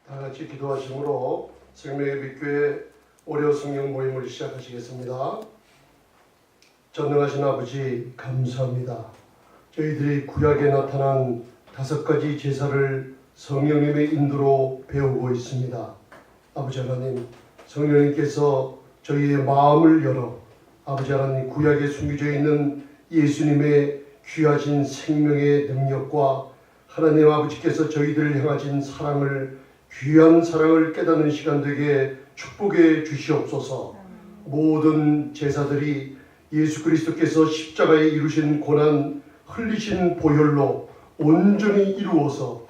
다 같이 기도하심으로 생명의 빛교회 월요 성령 모임을 시작하시겠습니다. 전능하신 아버지 감사합니다. 저희들이 구약에 나타난 5가지 제사를 성령님의 인도로 배우고 있습니다. 아버지 하나님, 성령님께서 저희의 마음을 열어 아버지 하나님 구약에 숨겨져 있는 예수님의 귀하신 생명의 능력과 하나님 아버지께서 저희들을 향하신 사랑을 귀한 사랑을 깨닫는 시간 되게 축복해 주시옵소서. 모든 제사들이 예수 그리스도께서 십자가에 이루신 고난 흘리신 보혈로 온전히 이루어서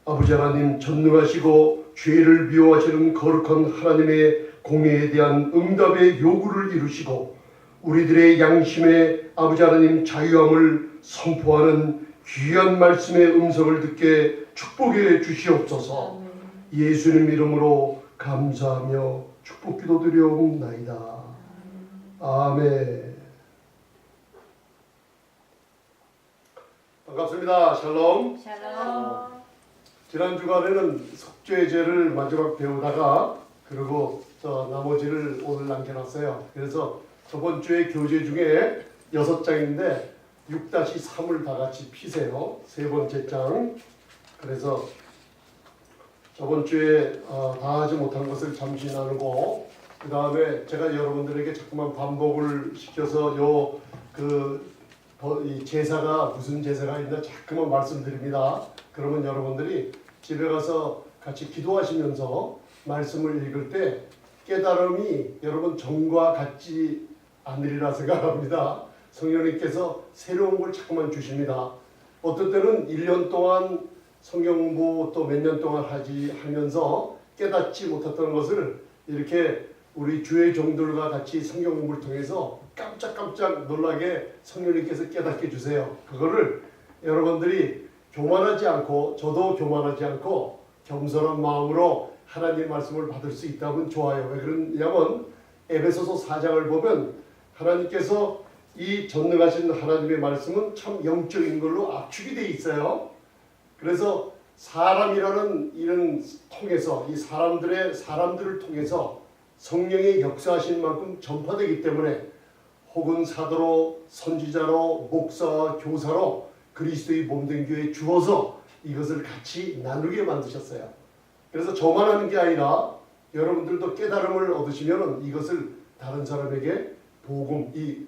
아버지 하나님 전능하시고 죄를 미워하시는 거룩한 하나님의 공의에 대한 응답의 요구를 이루시고 우리들의 양심의 아버지 하나님 자유함을 선포하는 귀한 말씀의 음성을 듣게 축복해 주시옵소서. 예수님 이름으로 감사하며 축복 기도드리옵나이다. 아멘. 반갑습니다. 샬롬. 샬롬. 지난 주간에는 속죄제를 마지막 배우다가 그리고 나머지를 오늘 남겨놨어요. 그래서 저번 주에 교재 중에 6장인데 6-3을 다 같이 피세요. 세 번째 장. 그래서 저번 주에 다 하지 못한 것을 잠시 나누고 그 다음에 제가 여러분들에게 자꾸만 반복을 시켜서 이 제사가 무슨 제사가 있나 자꾸만 말씀드립니다. 그러면 여러분들이 집에 가서 같이 기도하시면서 말씀을 읽을 때 깨달음이 여러분 전과 같지 않으리라 생각합니다. 성령님께서 새로운 걸 자꾸만 주십니다. 어떤 때는 1년 동안 성경 공부 또 몇 년 동안 하면서 깨닫지 못했던 것을 이렇게 우리 주의 종들과 같이 성경 공부를 통해서 깜짝깜짝 놀라게 성령님께서 깨닫게 주세요. 그거를 여러분들이 교만하지 않고 저도 교만하지 않고 겸손한 마음으로 하나님 말씀을 받을 수 있다면 좋아요. 왜 그러냐면 에베소서 4장을 보면 하나님께서 이 전능하신 하나님의 말씀은 참 영적인 걸로 압축이 되어 있어요. 그래서 사람이라는 이런 통해서 이 사람들을 통해서 성령의 역사하신 만큼 전파되기 때문에 혹은 사도로 선지자로 목사와 교사로 그리스도의 몸된 교회에 주어서 이것을 같이 나누게 만드셨어요. 그래서 저만 하는 게 아니라 여러분들도 깨달음을 얻으시면 이것을 다른 사람에게 이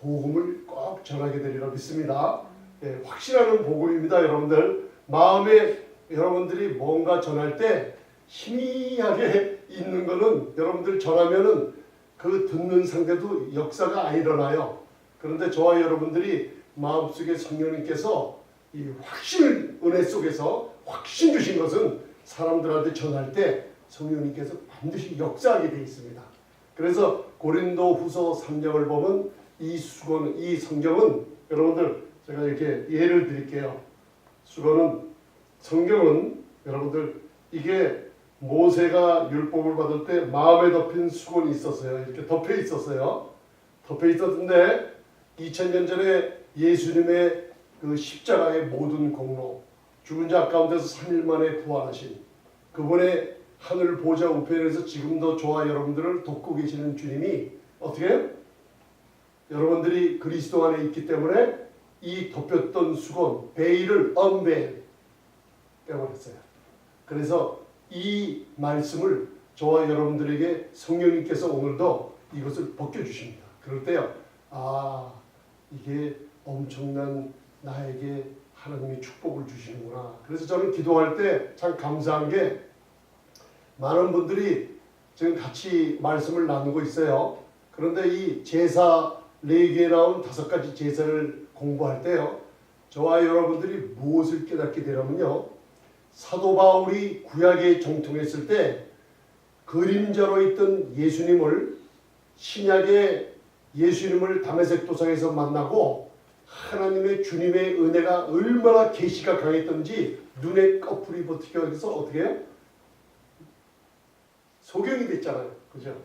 복음을 꼭 전하게 되리라 믿습니다. 예, 확실한 복음입니다. 여러분들 마음에 여러분들이 뭔가 전할 때 희미하게 있는 거는 여러분들 전하면은 그 듣는 상대도 역사가 안 일어나요. 그런데 저와 여러분들이 마음속에 성령님께서 이 확신을 은혜 속에서 확신 주신 것은 사람들한테 전할 때 성령님께서 반드시 역사하게 되어 있습니다. 그래서 고린도후서 3장을 보면 이 성경은 여러분들 제가 이렇게 예를 드릴게요. 성경은 여러분들 이게 모세가 율법을 받을 때 마음에 덮인 수건이 있었어요. 이렇게 덮여 있었어요. 덮여 있었는데 2000년 전에 예수님의 그 십자가의 모든 공로, 죽은 자 가운데서 3일 만에 부활하신 그분의 하늘 보좌 우편에서 지금도 저와 여러분들을 돕고 계시는 주님이 어떻게 해요? 여러분들이 그리스도 안에 있기 때문에 이 덮였던 수건, 베일을 언베일 빼버렸어요. 그래서 이 말씀을 저와 여러분들에게 성령님께서 오늘도 이것을 벗겨주십니다. 그럴 때요, 이게 엄청난 나에게 하나님이 축복을 주시는구나. 그래서 저는 기도할 때 참 감사한 게 많은 분들이 지금 같이 말씀을 나누고 있어요. 그런데 이 제사 레위기에 나온 5가지 제사를 공부할 때요, 저와 여러분들이 무엇을 깨닫게 되냐면요, 사도 바울이 구약에 정통했을 때 그림자로 있던 신약의 예수님을 다메섹 도상에서 만나고 하나님의 주님의 은혜가 얼마나 계시가 강했던지 눈에 꺼풀이 버티면서 어떻게 해요? 소경이 됐잖아요. 그죠?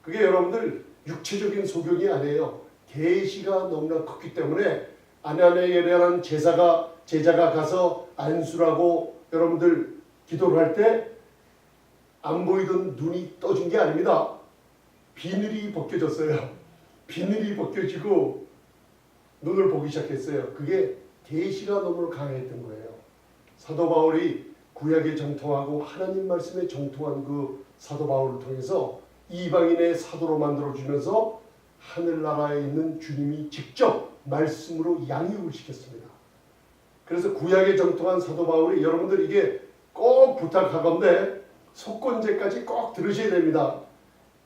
그게 여러분들 육체적인 소경이 아니에요. 계시가 너무나 컸기 때문에 아나니아라는 제자가 가서 안수라고 여러분들 기도를 할 때 안 보이던 눈이 떠진 게 아닙니다. 비늘이 벗겨졌어요. 비늘이 벗겨지고 눈을 보기 시작했어요. 그게 계시가 너무 강했던 거예요. 사도 바울이 구약에 정통하고 하나님 말씀에 정통한 그 사도 바울을 통해서 이방인의 사도로 만들어주면서 하늘나라에 있는 주님이 직접 말씀으로 양육을 시켰습니다. 그래서 구약에 정통한 사도 바울이 여러분들 이게 꼭 부탁하건대 속건제까지 꼭 들으셔야 됩니다.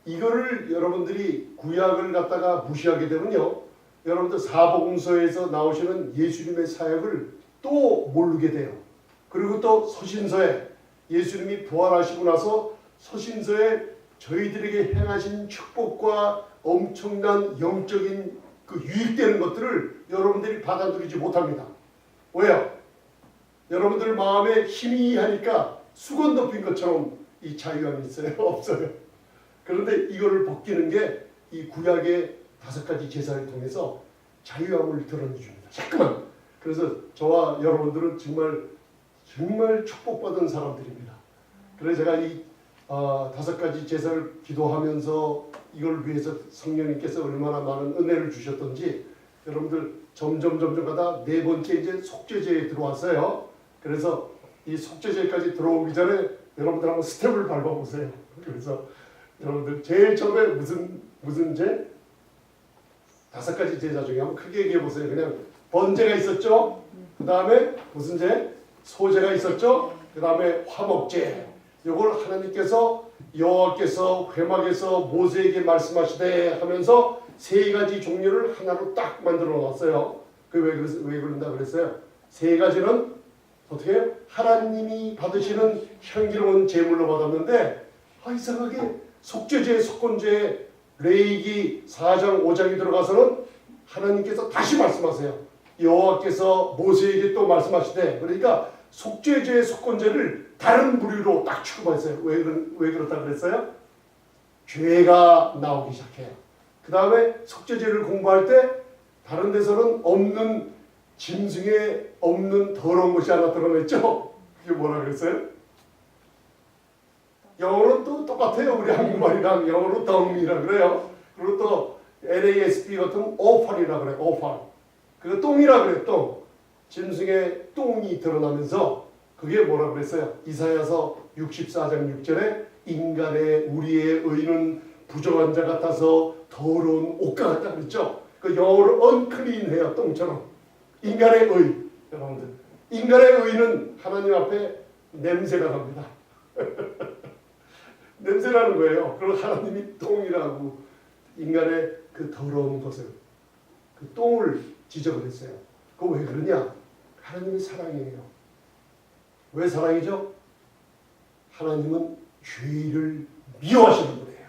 이거를 여러분들이 구약을 갖다가 무시하게 되면요, 여러분들 사복음서에서 나오시는 예수님의 사역을 또 모르게 돼요. 그리고 또 서신서에 예수님이 부활하시고 나서 서신서에 저희들에게 행하신 축복과 엄청난 영적인 그 유익되는 것들을 여러분들이 받아들이지 못합니다. 왜요? 여러분들 마음에 힘이 하니까 수건 덮인 것처럼 이 자유함이 있어요? 없어요? 그런데 이거를 벗기는 게 이 구약의 5가지 제사를 통해서 자유함을 드러내줍니다. 자꾸만. 그래서 저와 여러분들은 정말 축복받은 사람들입니다. 그래서 제가 이 5가지 제사를 기도하면서 이걸 위해서 성령님께서 얼마나 많은 은혜를 주셨던지 여러분들 점점 가다 4번째 이제 속죄제에 들어왔어요. 그래서 이 속죄제까지 들어오기 전에 여러분들 한번 스텝을 밟아보세요. 그래서 여러분들 제일 처음에 무슨 제? 5가지 제사 중에 한번 크게 얘기해 보세요. 그냥 번제가 있었죠. 그 다음에 무슨 제? 소제가 있었죠. 그 다음에 화목제. 이걸 하나님께서 여호와께서 회막에서 모세에게 말씀하시되 하면서 3가지 종류를 하나로 딱 만들어 놨어요. 왜 그런다 그랬어요? 3가지는 어떻게 해요? 하나님이 받으시는 향기로운 제물로 받았는데 이상하게 속죄제, 속건제, 레위기 4장, 5장이 들어가서는 하나님께서 다시 말씀하세요. 여호와께서 모세에게 또 말씀하시되, 그러니까 속죄제, 속건제를 다른 부류로 딱 취급했어요. 왜 그렇다 그랬어요? 죄가 나오기 시작해요. 그 다음에 속죄제를 공부할 때 다른 데서는 없는 짐승에 없는 더러운 것이 하나 드러냈죠? 그게 뭐라 그랬어요? 영어로는 또 똑같아요. 우리 한국말이랑 영어로 덩이라 그래요. 그리고 또 NASB 같은 오팔이라 그래요. 오팔. 그거 똥이라 그래요. 똥. 짐승의 똥이 드러나면서 그게 뭐라 그랬어요? 이사야서 64장 6절에 인간의 우리의 의는 부정한 자 같아서 더러운 옷과 같다 그랬죠? 그 영어로 unclean해요. 똥처럼. 인간의 의. 여러분들. 인간의 의는 하나님 앞에 냄새가 납니다. 냄새라는 거예요. 그리고 하나님이 똥이라고 인간의 그 더러운 것을 그 똥을 지적을 했어요. 그거 왜 그러냐? 하나님이 사랑이에요. 왜 사랑이죠? 하나님은 죄를 미워하시는 분이에요.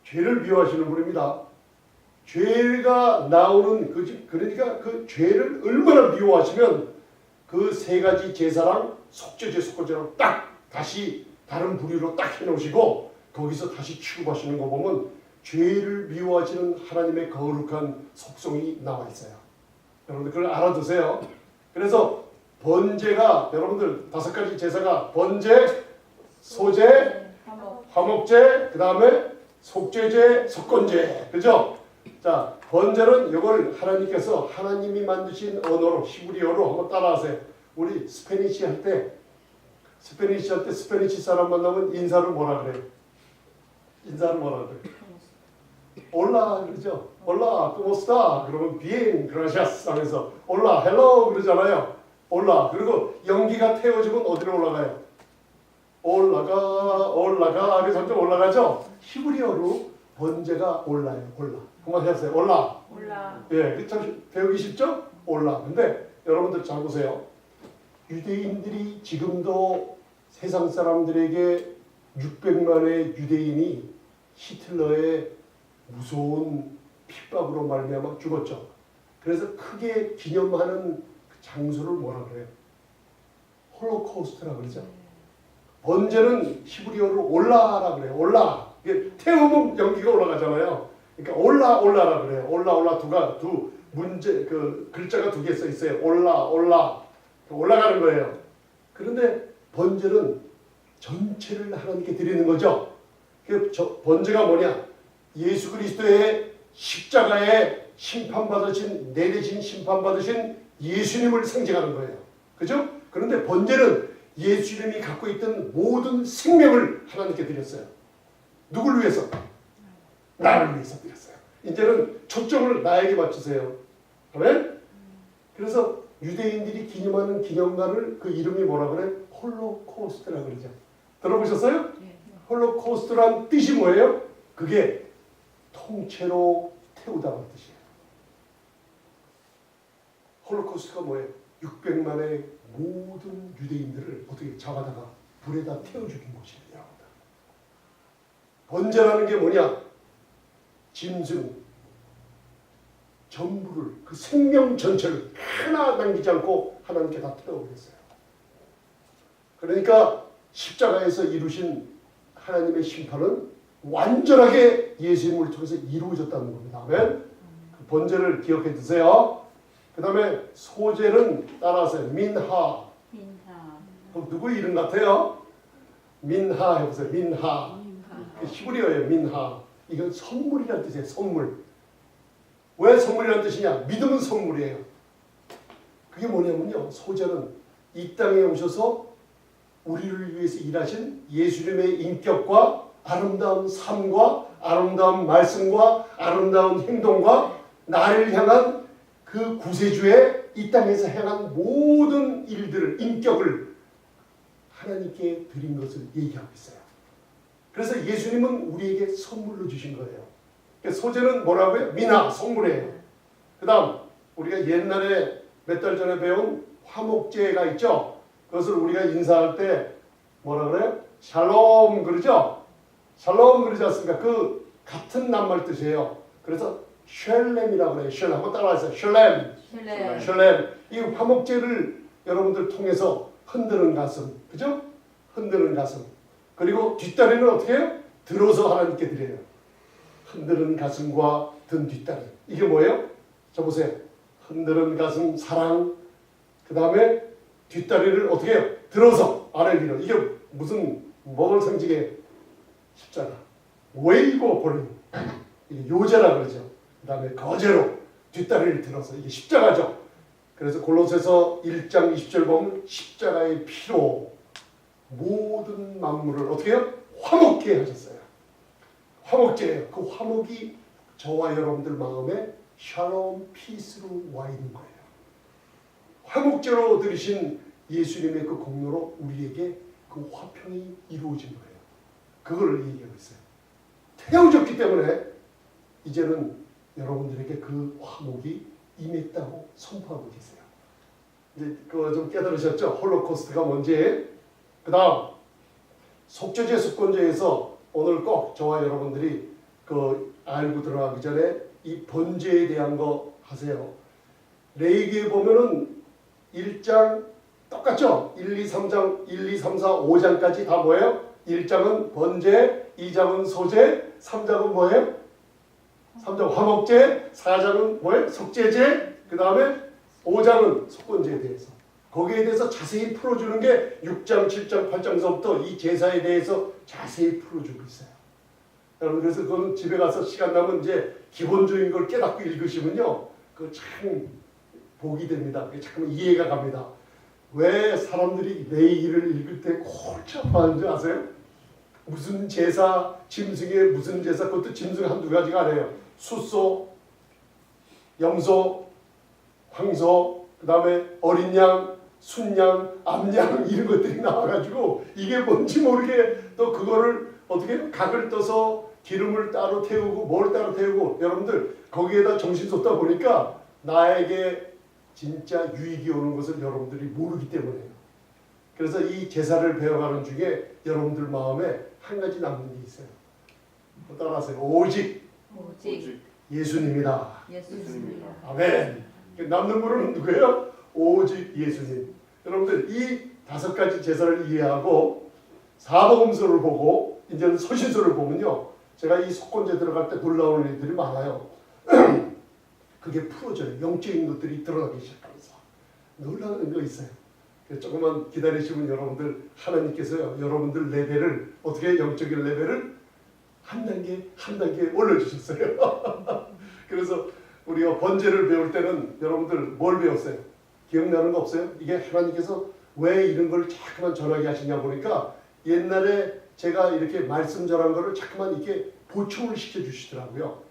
죄를 미워하시는 분입니다. 죄가 나오는 그러니까 그 죄를 얼마나 미워하시면 그 3가지 제사랑 속죄제, 속건제랑 딱 다시 다른 부류로 딱 해놓으시고 거기서 다시 취급하시는 거 보면 죄를 미워하시는 하나님의 거룩한 속성이 나와 있어요. 여러분들 그걸 알아두세요. 그래서 번제가 여러분들 5가지 제사가 번제, 소제, 화목제, 그 다음에 속죄제, 속건제, 그죠? 자, 번제는 이걸 하나님께서 하나님이 만드신 언어로 히브리어로 한번 따라하세요. 우리 스페니시 할 때 스페니시 사람 만나면 인사를 뭐라 그래요? 인사를 뭐라 그래요? 올라 그러죠? 올라, ¿cómo está? 그러면 bien, gracias 하면서 올라, hello 그러잖아요. 올라. 그리고 연기가 태워지면 어디로 올라가요? 올라가. 그래서 점점 올라가죠? 히브리어로 번제가 올라요. 올라. 한번 해보세요. 올라. 예, 참 배우기 쉽죠? 올라. 근데 여러분들 잘 보세요. 유대인들이 지금도 세상 사람들에게 600만의 유대인이 히틀러의 무서운 핍박으로 말미암아 죽었죠. 그래서 크게 기념하는 그 장소를 뭐라 그래요? 홀로코스트라 그러죠. 번제는 히브리어로 올라라 그래요. 올라. 이게 태우면 연기가 올라가잖아요. 그러니까 올라라 그래요. 올라 두 문제 그 글자가 2개 써 있어요. 올라가는 거예요. 그런데 번제는 전체를 하나님께 드리는 거죠. 그 번제가 뭐냐? 예수 그리스도의 십자가에 심판받으신, 내 대신 심판받으신 예수님을 상징하는 거예요. 그죠? 그런데 번제는 예수님이 갖고 있던 모든 생명을 하나님께 드렸어요. 누굴 위해서? 나를 위해서 드렸어요. 이제는 초점을 나에게 맞추세요. 아멘? 그래서 유대인들이 기념하는 기념관을 그 이름이 뭐라 그래? 홀로코스트라 그러죠. 들어보셨어요? 홀로코스트란 뜻이 뭐예요? 그게 통째로 태우다는 뜻이에요. 홀로코스트가 뭐예요? 600만의 모든 유대인들을 어떻게 잡아다가 불에다 태워 죽인 것이에요. 번제라는 게 뭐냐? 짐승 전부를, 그 생명 전체를 하나 남기지 않고 하나님께 다 태워버렸어요. 그러니까 십자가에서 이루신 하나님의 심판은 완전하게 예수님을 통해서 이루어졌다는 겁니다. 아멘. 그 번제를 기억해 두세요. 그 다음에 소제는 따라하세요. 민하. 그럼 누구 이름 같아요? 민하 해보세요. 민하. 그 히브리어예요. 민하. 이건 선물이라는 뜻이에요. 선물. 왜 선물이라는 뜻이냐? 믿음은 선물이에요. 그게 뭐냐면요. 소제는 이 땅에 오셔서 우리를 위해서 일하신 예수님의 인격과 아름다운 삶과 아름다운 말씀과 아름다운 행동과 나를 향한 그 구세주의 이 땅에서 행한 모든 일들을, 인격을 하나님께 드린 것을 얘기하고 있어요. 그래서 예수님은 우리에게 선물로 주신 거예요. 소제는 뭐라고요? 미나, 선물이에요. 그 다음 우리가 옛날에 몇 달 전에 배운 화목제가 있죠. 그것을 우리가 인사할 때 뭐라 그래요? 샬롬 그러죠? 샬롬 그러지 않습니까? 그 같은 낱말 뜻이에요. 그래서 셜렘이라고 그래요. 셜렘. 한번 따라하세요. 셜렘. 셜렘. 이 화목제를 여러분들 통해서 흔드는 가슴. 그죠? 흔드는 가슴. 그리고 뒷다리는 어떻게 해요? 들어서 하나님께 드려요. 흔드는 가슴과 든 뒷다리. 이게 뭐예요? 저 보세요. 흔드는 가슴 사랑. 그 다음에 뒷다리를 어떻게 해요? 들어서 아래 위로. 이게 무슨 뭐를 상징해? 십자가. 웨이고 버린. 이게 요제라 그러죠. 그 다음에 거제로 뒷다리를 들어서 이게 십자가죠. 그래서 골로새서 1장 20절 보면 십자가의 피로 모든 만물을 어떻게 해요? 화목케 하셨어요. 화목제예요. 그 화목이 저와 여러분들 마음에 샬롬 피스로 와 있는 거예요. 화목제로 드리신 예수님의 그 공로로 우리에게 그 화평이 이루어진 거예요. 그걸 얘기하고 있어요. 태워졌기 때문에 이제는 여러분들에게 그 화목이 임했다고 선포하고 계세요. 이제 그거 좀 깨달으셨죠? 홀로코스트가 뭔지. 그 다음 속죄제 속건제에서 오늘 꼭 저와 여러분들이 그 알고 들어가기 전에 이 번제에 대한 거 하세요. 레위기에 보면은 1장 똑같죠? 1, 2, 3장, 1, 2, 3, 4, 5장까지 다 뭐예요? 1장은 번제, 2장은 소제, 3장은 뭐예요? 3장 화목제, 4장은 뭐예요? 속죄제, 그 다음에 5장은 속건제에 대해서. 거기에 대해서 자세히 풀어주는 게 6장, 7장, 8장서부터 이 제사에 대해서 자세히 풀어주고 있어요. 여러분 그래서 그건 집에 가서 시간 나면 이제 기본적인 걸 깨닫고 읽으시면요. 그거 참 복이 됩니다. 잠깐만 이해가 갑니다. 왜 사람들이 내 일을 읽을 때 골치아파하는 줄 아세요? 무슨 제사, 짐승의 무슨 제사, 그것도 짐승 한두 가지가 아니에요. 숫소, 염소, 황소, 그 다음에 어린 양, 순양, 암양 이런 것들이 나와가지고 이게 뭔지 모르게 또 그거를 어떻게 각을 떠서 기름을 따로 태우고 뭘 따로 태우고 여러분들 거기에다 정신 쏟다 보니까 나에게 진짜 유익이 오는 것을 여러분들이 모르기 때문에요. 그래서 이 제사를 배워가는 중에 여러분들 마음에 한 가지 남는 게 있어요. 따라하세요. 오직 예수님이다. 아멘. 남는 분은 누구예요? 오직 예수님. 여러분들 이 5가지 제사를 이해하고 사복음서를 보고 이제는 서신서를 보면요. 제가 이 속건제 들어갈 때 놀라운 일들이 많아요. 그게 풀어져요. 영적인 것들이 드러나기 시작하면서 놀라운 거 있어요. 조금만 기다리시면 여러분들 하나님께서요 여러분들 레벨을 어떻게 영적인 레벨을 한 단계 올려주셨어요. 그래서 우리가 번제를 배울 때는 여러분들 뭘 배웠어요? 기억나는 거 없어요? 이게 하나님께서 왜 이런 걸 자꾸만 전하게 하시냐 보니까 옛날에 제가 이렇게 말씀 전한 거를 자꾸만 이렇게 보충을 시켜주시더라고요.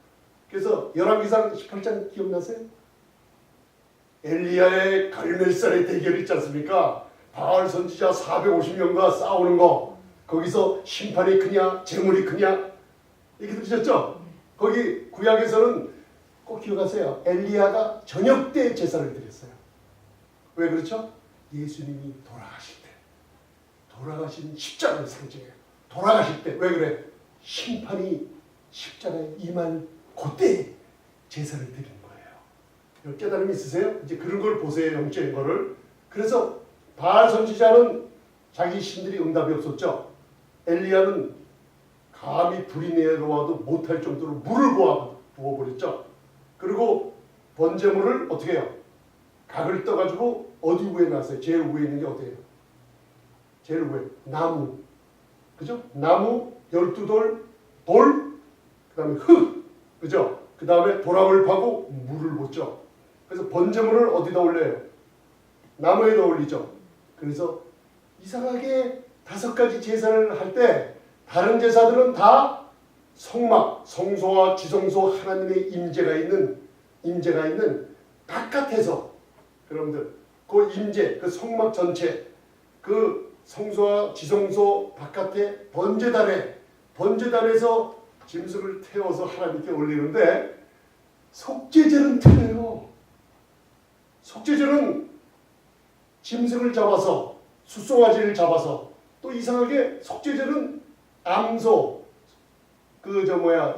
그래서 열왕기상 18장 기억나세요? 엘리야의 갈멜살의 대결 있지 않습니까? 바알 선지자 450명과 싸우는 거 거기서 심판이 크냐 재물이 크냐 이렇게 들으셨죠? 거기 구약에서는 꼭 기억하세요. 엘리야가 저녁 때 제사를 드렸어요. 왜 그렇죠? 예수님이 돌아가실 때 돌아가신 십자가의 상징이에요. 돌아가실 때 왜 그래? 심판이 십자가에 임할 그때 제사를 드린 거예요. 깨달음이 있으세요? 이제 그런 걸 보세요. 영적인 거를. 그래서 바알 선지자는 자기 신들이 응답이 없었죠. 엘리야는 감히 불이 내려와도 못할 정도로 물을 부어버렸죠. 그리고 번제물을 어떻게 해요? 각을 떠가지고 어디 위에 놨어요? 제일 위에 있는 게 어디예요? 제일 위에 나무, 그죠? 나무 12돌, 돌, 그 다음에 흙, 그죠? 그 다음에 도랑을 파고 물을 붓죠. 그래서 번제물을 어디다 올려요? 나무에다 올리죠. 그래서 이상하게 5가지 제사를 할 때 다른 제사들은 다 성막, 성소와 지성소 하나님의 임재가 있는 바깥에서 여러분들 그 임재, 그 성막 전체, 그 성소와 지성소 바깥에 번제단에서 짐승을 태워서 하나님께 올리는데 속죄제는 틀려요. 속죄제는 짐승을 잡아서 숫송아지를 잡아서 또 이상하게 속죄제는 암소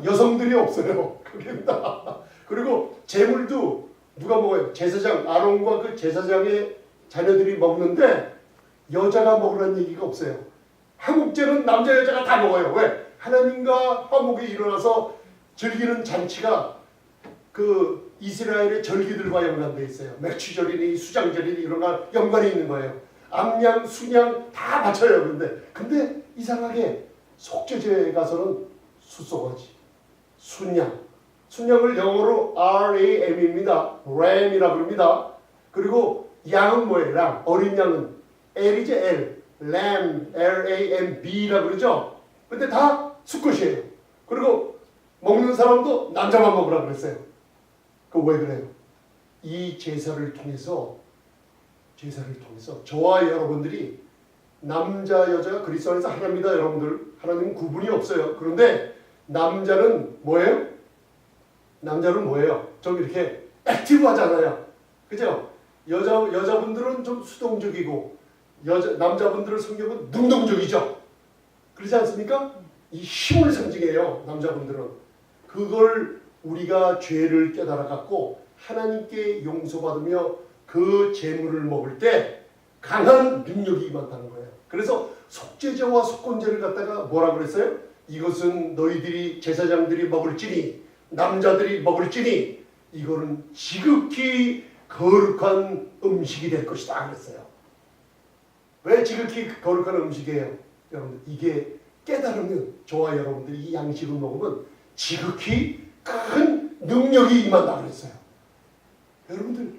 여성들이 없어요. 거기다 그리고 제물도 누가 먹어요? 제사장 아론과 그 제사장의 자녀들이 먹는데 여자가 먹으라는 얘기가 없어요. 한국제는 남자 여자가 다 먹어요. 왜? 하나님과 화목이 일어나서 즐기는 잔치가 그 이스라엘의 절기들과 연관되어 있어요. 맥추절이니 수장절이니 이런 거 연관이 있는 거예요. 암양, 순양 다 맞춰요. 근데 이상하게 속죄제에 가서는 숫송아지, 순양을 영어로 RAM입니다. ram이라고 합니다. 그리고 양은 뭐예요? 양. 어린 양은 L이죠. L. lamb, LAMB라고 그러죠. 근데 다 수컷이에요. 그리고 먹는 사람도 남자만 먹으라고 그랬어요. 그 왜 그래요? 이 제사를 통해서 저와 여러분들이 남자 여자가 그리스도 안에서 하나입니다. 여러분들 하나님은 구분이 없어요. 그런데 남자는 뭐예요? 좀 이렇게 액티브하잖아요. 그죠? 여자분들은 좀 수동적이고 남자분들의 성격은 능동적이죠. 그렇지 않습니까? 이 힘을 상징해요. 남자분들은. 그걸 우리가 죄를 깨달아 갖고 하나님께 용서받으며 그 제물을 먹을 때 강한 능력이 임한다는 거예요. 그래서 속죄제와 속건제를 갖다가 뭐라 그랬어요? 이것은 너희들이 제사장들이 먹을지니 남자들이 먹을지니 이거는 지극히 거룩한 음식이 될 것이다 그랬어요. 왜 지극히 거룩한 음식이에요? 여러분들 이게 깨달으면 저와 여러분들이 이 양식을 먹으면 지극히 큰 능력이 임한다 그랬어요. 여러분들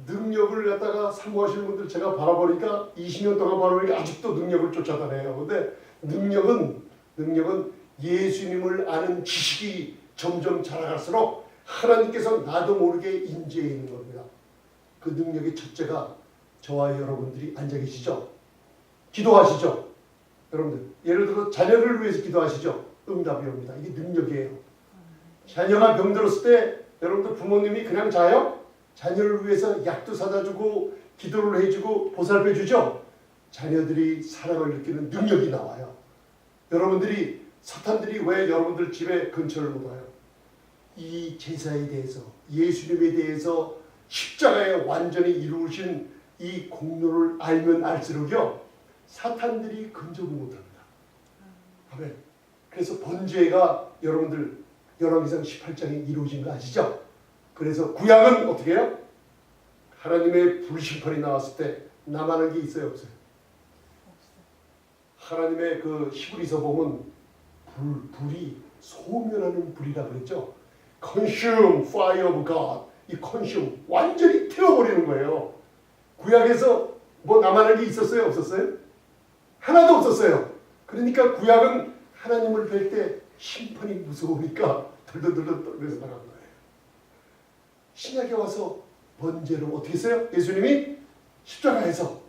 능력을 갖다가 사모하시는 분들 제가 바라보니까 20년 동안 바라보니까 아직도 능력을 쫓아다녀요. 근데 능력은 예수님을 아는 지식이 점점 자라갈수록 하나님께서 나도 모르게 임재해 있는 겁니다. 그 능력의 첫째가 저와 여러분들이 앉아 계시죠. 기도하시죠. 여러분들 예를 들어 자녀를 위해서 기도하시죠. 응답이 옵니다. 이게 능력이에요. 자녀가 병들었을 때 여러분들 부모님이 그냥 자요? 자녀를 위해서 약도 사다 주고 기도를 해주고 보살펴 주죠. 자녀들이 사랑을 느끼는 능력이 나와요. 여러분들이 사탄들이 왜 여러분들 집에 근처를 못 와요? 이 제사에 대해서 예수님에 대해서 십자가에 완전히 이루신 이 공로를 알면 알수록요 사탄들이 근접을 못합니다. 아멘. 그래서 번제가 여러분들 열왕기상 18장에 이루어진 거 아시죠? 그래서 구약은 어떻게 해요? 하나님의 불심판이 나왔을 때 남아는 게 있어요, 없어요? 하나님의 그 히브리서 보면 불이 소멸하는 불이라 그랬죠. Consume fire of God. 이 consume 완전히 태워버리는 거예요. 구약에서 뭐 남아는 게 있었어요, 없었어요? 하나도 없었어요. 그러니까 구약은 하나님을 뵐 때 심판이 무서우니까 덜덜덜덜 떨면서 나간 거예요. 신약에 와서 번제로 어떻게 했어요? 예수님이 십자가에서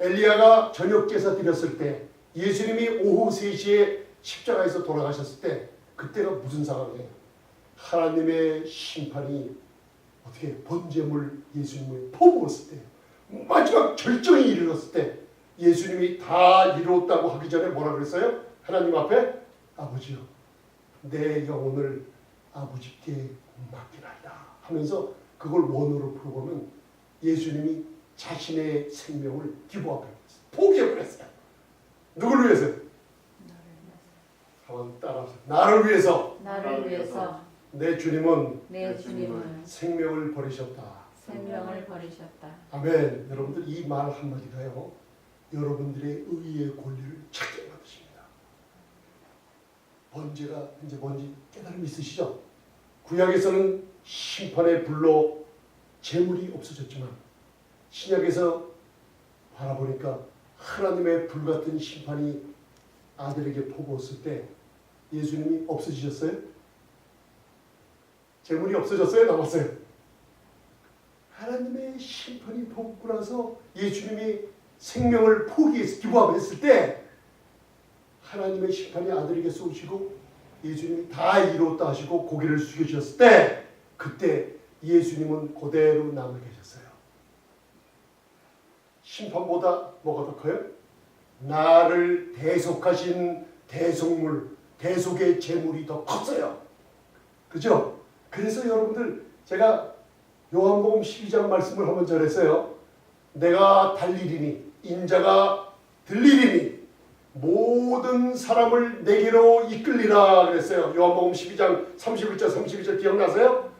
엘리야가 저녁 제사 드렸을 때 예수님이 오후 3시에 십자가에서 돌아가셨을 때 그때가 무슨 상황이에요? 하나님의 심판이 어떻게 번제물 예수님을 퍼부었을 때예요. 마지막 절정에 이르렀을 때 예수님이 다 이루었다고 하기 전에 뭐라 그랬어요? 하나님 앞에 아버지요 내 영혼을 아버지께 맡기나이다 하면서 그걸 원어로 풀어보면 예수님이 자신의 생명을 기부하고 포기해버렸어요. 누구를 위해서요? 한번 따라하세요. 나를 위해서. 나를 위해서 내 주님은 내 주님은 생명을 버리셨다. 생명을 버리셨다. 아멘. 여러분들 이 말 한마디가요. 여러분들의 의의 권리를 찾게 만드십니다. 번제가 이제 뭔지 깨달음이 있으시죠? 구약에서는 심판의 불로 재물이 없어졌지만 신약에서 바라보니까 하나님의 불같은 심판이 아들에게 퍼부었을 때 예수님이 없어지셨어요? 재물이 없어졌어요? 남았어요? 하나님의 심판이 퍼붓고 나서 예수님이 생명을 포기해서 기부했을 때 하나님의 심판이 아들에게 쏘시고 예수님이 다 이루었다 하시고 고개를 숙여주셨을 때 그때 예수님은 그대로 남아 계셨어요. 심판보다 뭐가 더 커요? 나를 대속하신 대속물, 대속의 재물이 더 컸어요. 그죠? 그래서 여러분들 제가 요한복음 12장 말씀을 한번 전했어요. 내가 달리리니 인자가 들리리니 모든 사람을 내게로 이끌리라 그랬어요. 요한복음 12장 31절 32절 기억나세요?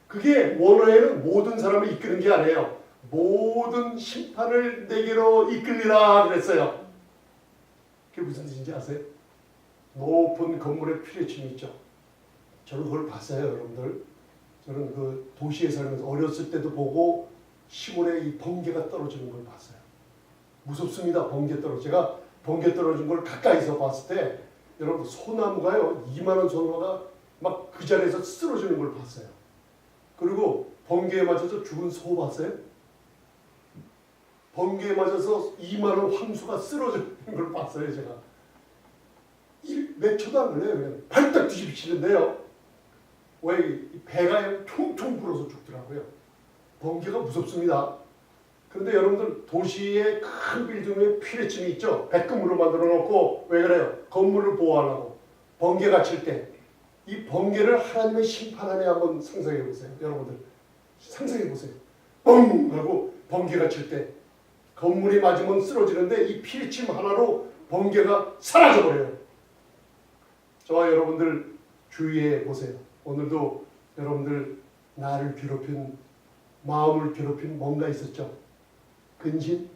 그게 원어에는 모든 사람을 이끄는 게 아니에요. 모든 심판을 내게로 이끌리라 그랬어요. 그게 무슨 뜻인지 아세요? 높은 건물에 피뢰침이 있죠. 저는 그걸 봤어요, 여러분들. 저는 그 도시에 살면서 어렸을 때도 보고 시골에 이 번개가 떨어지는 걸 봤어요. 무섭습니다, 번개 떨어져. 제가 번개 떨어진 걸 가까이서 봤을 때 여러분 소나무가요, 이만한 소나무가 막 그 자리에서 쓰러지는 걸 봤어요. 그리고 번개에 맞아서 죽은 소 봤어요? 번개에 맞아서 이만한 황소가 쓰러지는 걸 봤어요, 제가. 몇 초도 안 걸려요. 그냥 발딱 뒤집히는데요. 왜 배가 퉁퉁 불어서 죽더라고요. 번개가 무섭습니다. 그런데 여러분들 도시의 큰 빌딩에 피뢰침이 있죠. 백금으로 만들어 놓고 왜 그래요? 건물을 보호하려고. 번개가 칠 때 이 번개를 하나님의 심판 안에 한번 상상해 보세요. 여러분들 상상해 보세요. 뻥 하고 번개가 칠 때 건물이 맞으면 쓰러지는데 이 피뢰침 하나로 번개가 사라져 버려요. 저와 여러분들 주의해 보세요. 오늘도 여러분들 나를 괴롭힌 마음을 괴롭힌 뭔가 있었죠. 근심,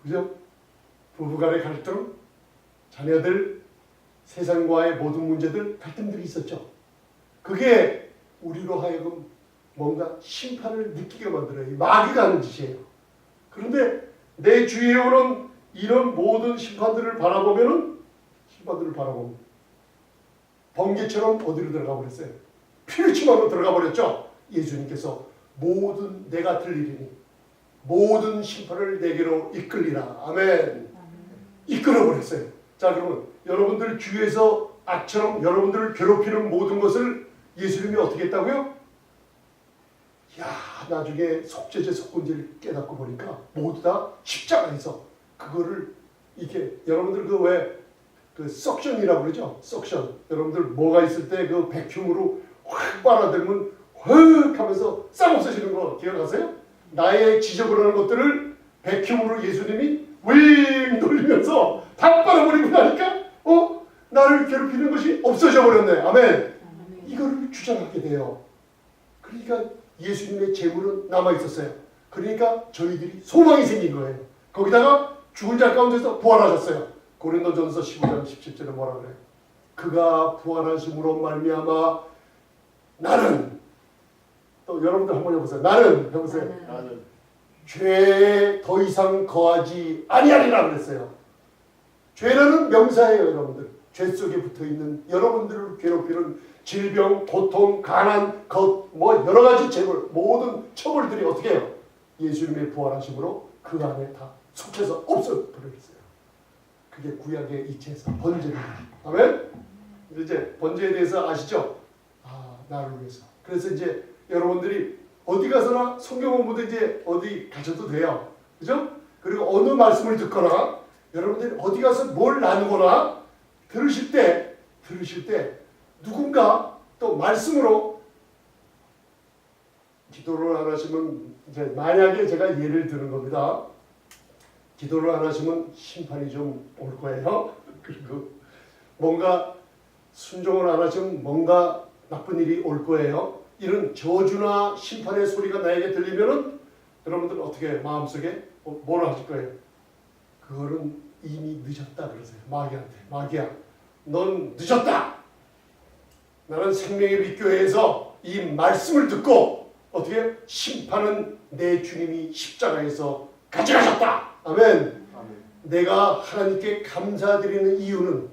그죠? 부부간의 갈등, 자녀들, 세상과의 모든 문제들, 갈등들이 있었죠. 그게 우리로 하여금 뭔가 심판을 느끼게 만들어요. 마귀가 하는 짓이에요. 그런데 내 주위에 오는 이런 모든 심판들을 바라보면 번개처럼 어디로 들어가 버렸어요? 피뢰침으로 들어가 버렸죠. 예수님께서 모든 내가 들리리니 모든 심판을 내게로 이끌리라. 아멘. 이끌어 버렸어요. 자, 그러면 여러분들 주위에서 악처럼 여러분들을 괴롭히는 모든 것을 예수님이 어떻게 했다고요? 야, 나중에 속죄제 속건제를 깨닫고 보니까 모두 다 십자가에서 그거를 이렇게 여러분들 그 왜 그 석션이라고 그러죠? 석션. 여러분들 뭐가 있을 때 그 백큐으로 확 빨아들면 확 하면서 싹 없어지는 거 기억하세요? 나의 지저분한 것들을 백큐으로 예수님이 윙 돌리면서 다 빨아버리고 나니까 나를 괴롭히는 것이 없어져 버렸네. 아멘. 이거를 주장하게 돼요. 그러니까 예수님의 재물은 남아 있었어요. 그러니까 저희들이 소망이 생긴 거예요. 거기다가 죽은 자 가운데서 부활하셨어요. 고린도전서 15장 17절에 뭐라 그래요? 그가 부활하심으로 말미암아 나는, 또 여러분들 한번 해보세요. 나는 해보세요. 나는 죄에 더 이상 거하지 아니하리라 그랬어요. 죄라는 명사예요, 여러분들. 죄 속에 붙어 있는 여러분들을 괴롭히는 질병, 고통, 가난, 뭐 여러 가지 재물, 모든 처벌들이 어떻게 해요? 예수님의 부활하심으로 그 안에 다 속해서 없어버렸어요. 그게 구약의 이체에서 번제입니다. 아멘? 이제 번제에 대해서 아시죠? 아, 나를 위해서. 그래서 이제 여러분들이 어디 가서나 성경 공부도 이제 어디 가셔도 돼요. 그죠? 그리고 어느 말씀을 듣거나 여러분들이 어디 가서 뭘 나누거나 들으실 때 누군가 또 말씀으로 기도를 안 하시면 이제 만약에 제가 예를 드는 겁니다. 기도를 안 하시면 심판이 좀 올 거예요. 그리고 뭔가 순종을 안 하시면 뭔가 나쁜 일이 올 거예요. 이런 저주나 심판의 소리가 나에게 들리면은 여러분들은 어떻게 마음속에 뭐라 하실 거예요? 그거는 이미 늦었다 그러세요. 마귀한테. 마귀야, 넌 늦었다. 나는 생명의 빛 교회에서 이 말씀을 듣고 어떻게 심판은 내 주님이 십자가에서 가져가셨다. 아멘. 내가 하나님께 감사드리는 이유는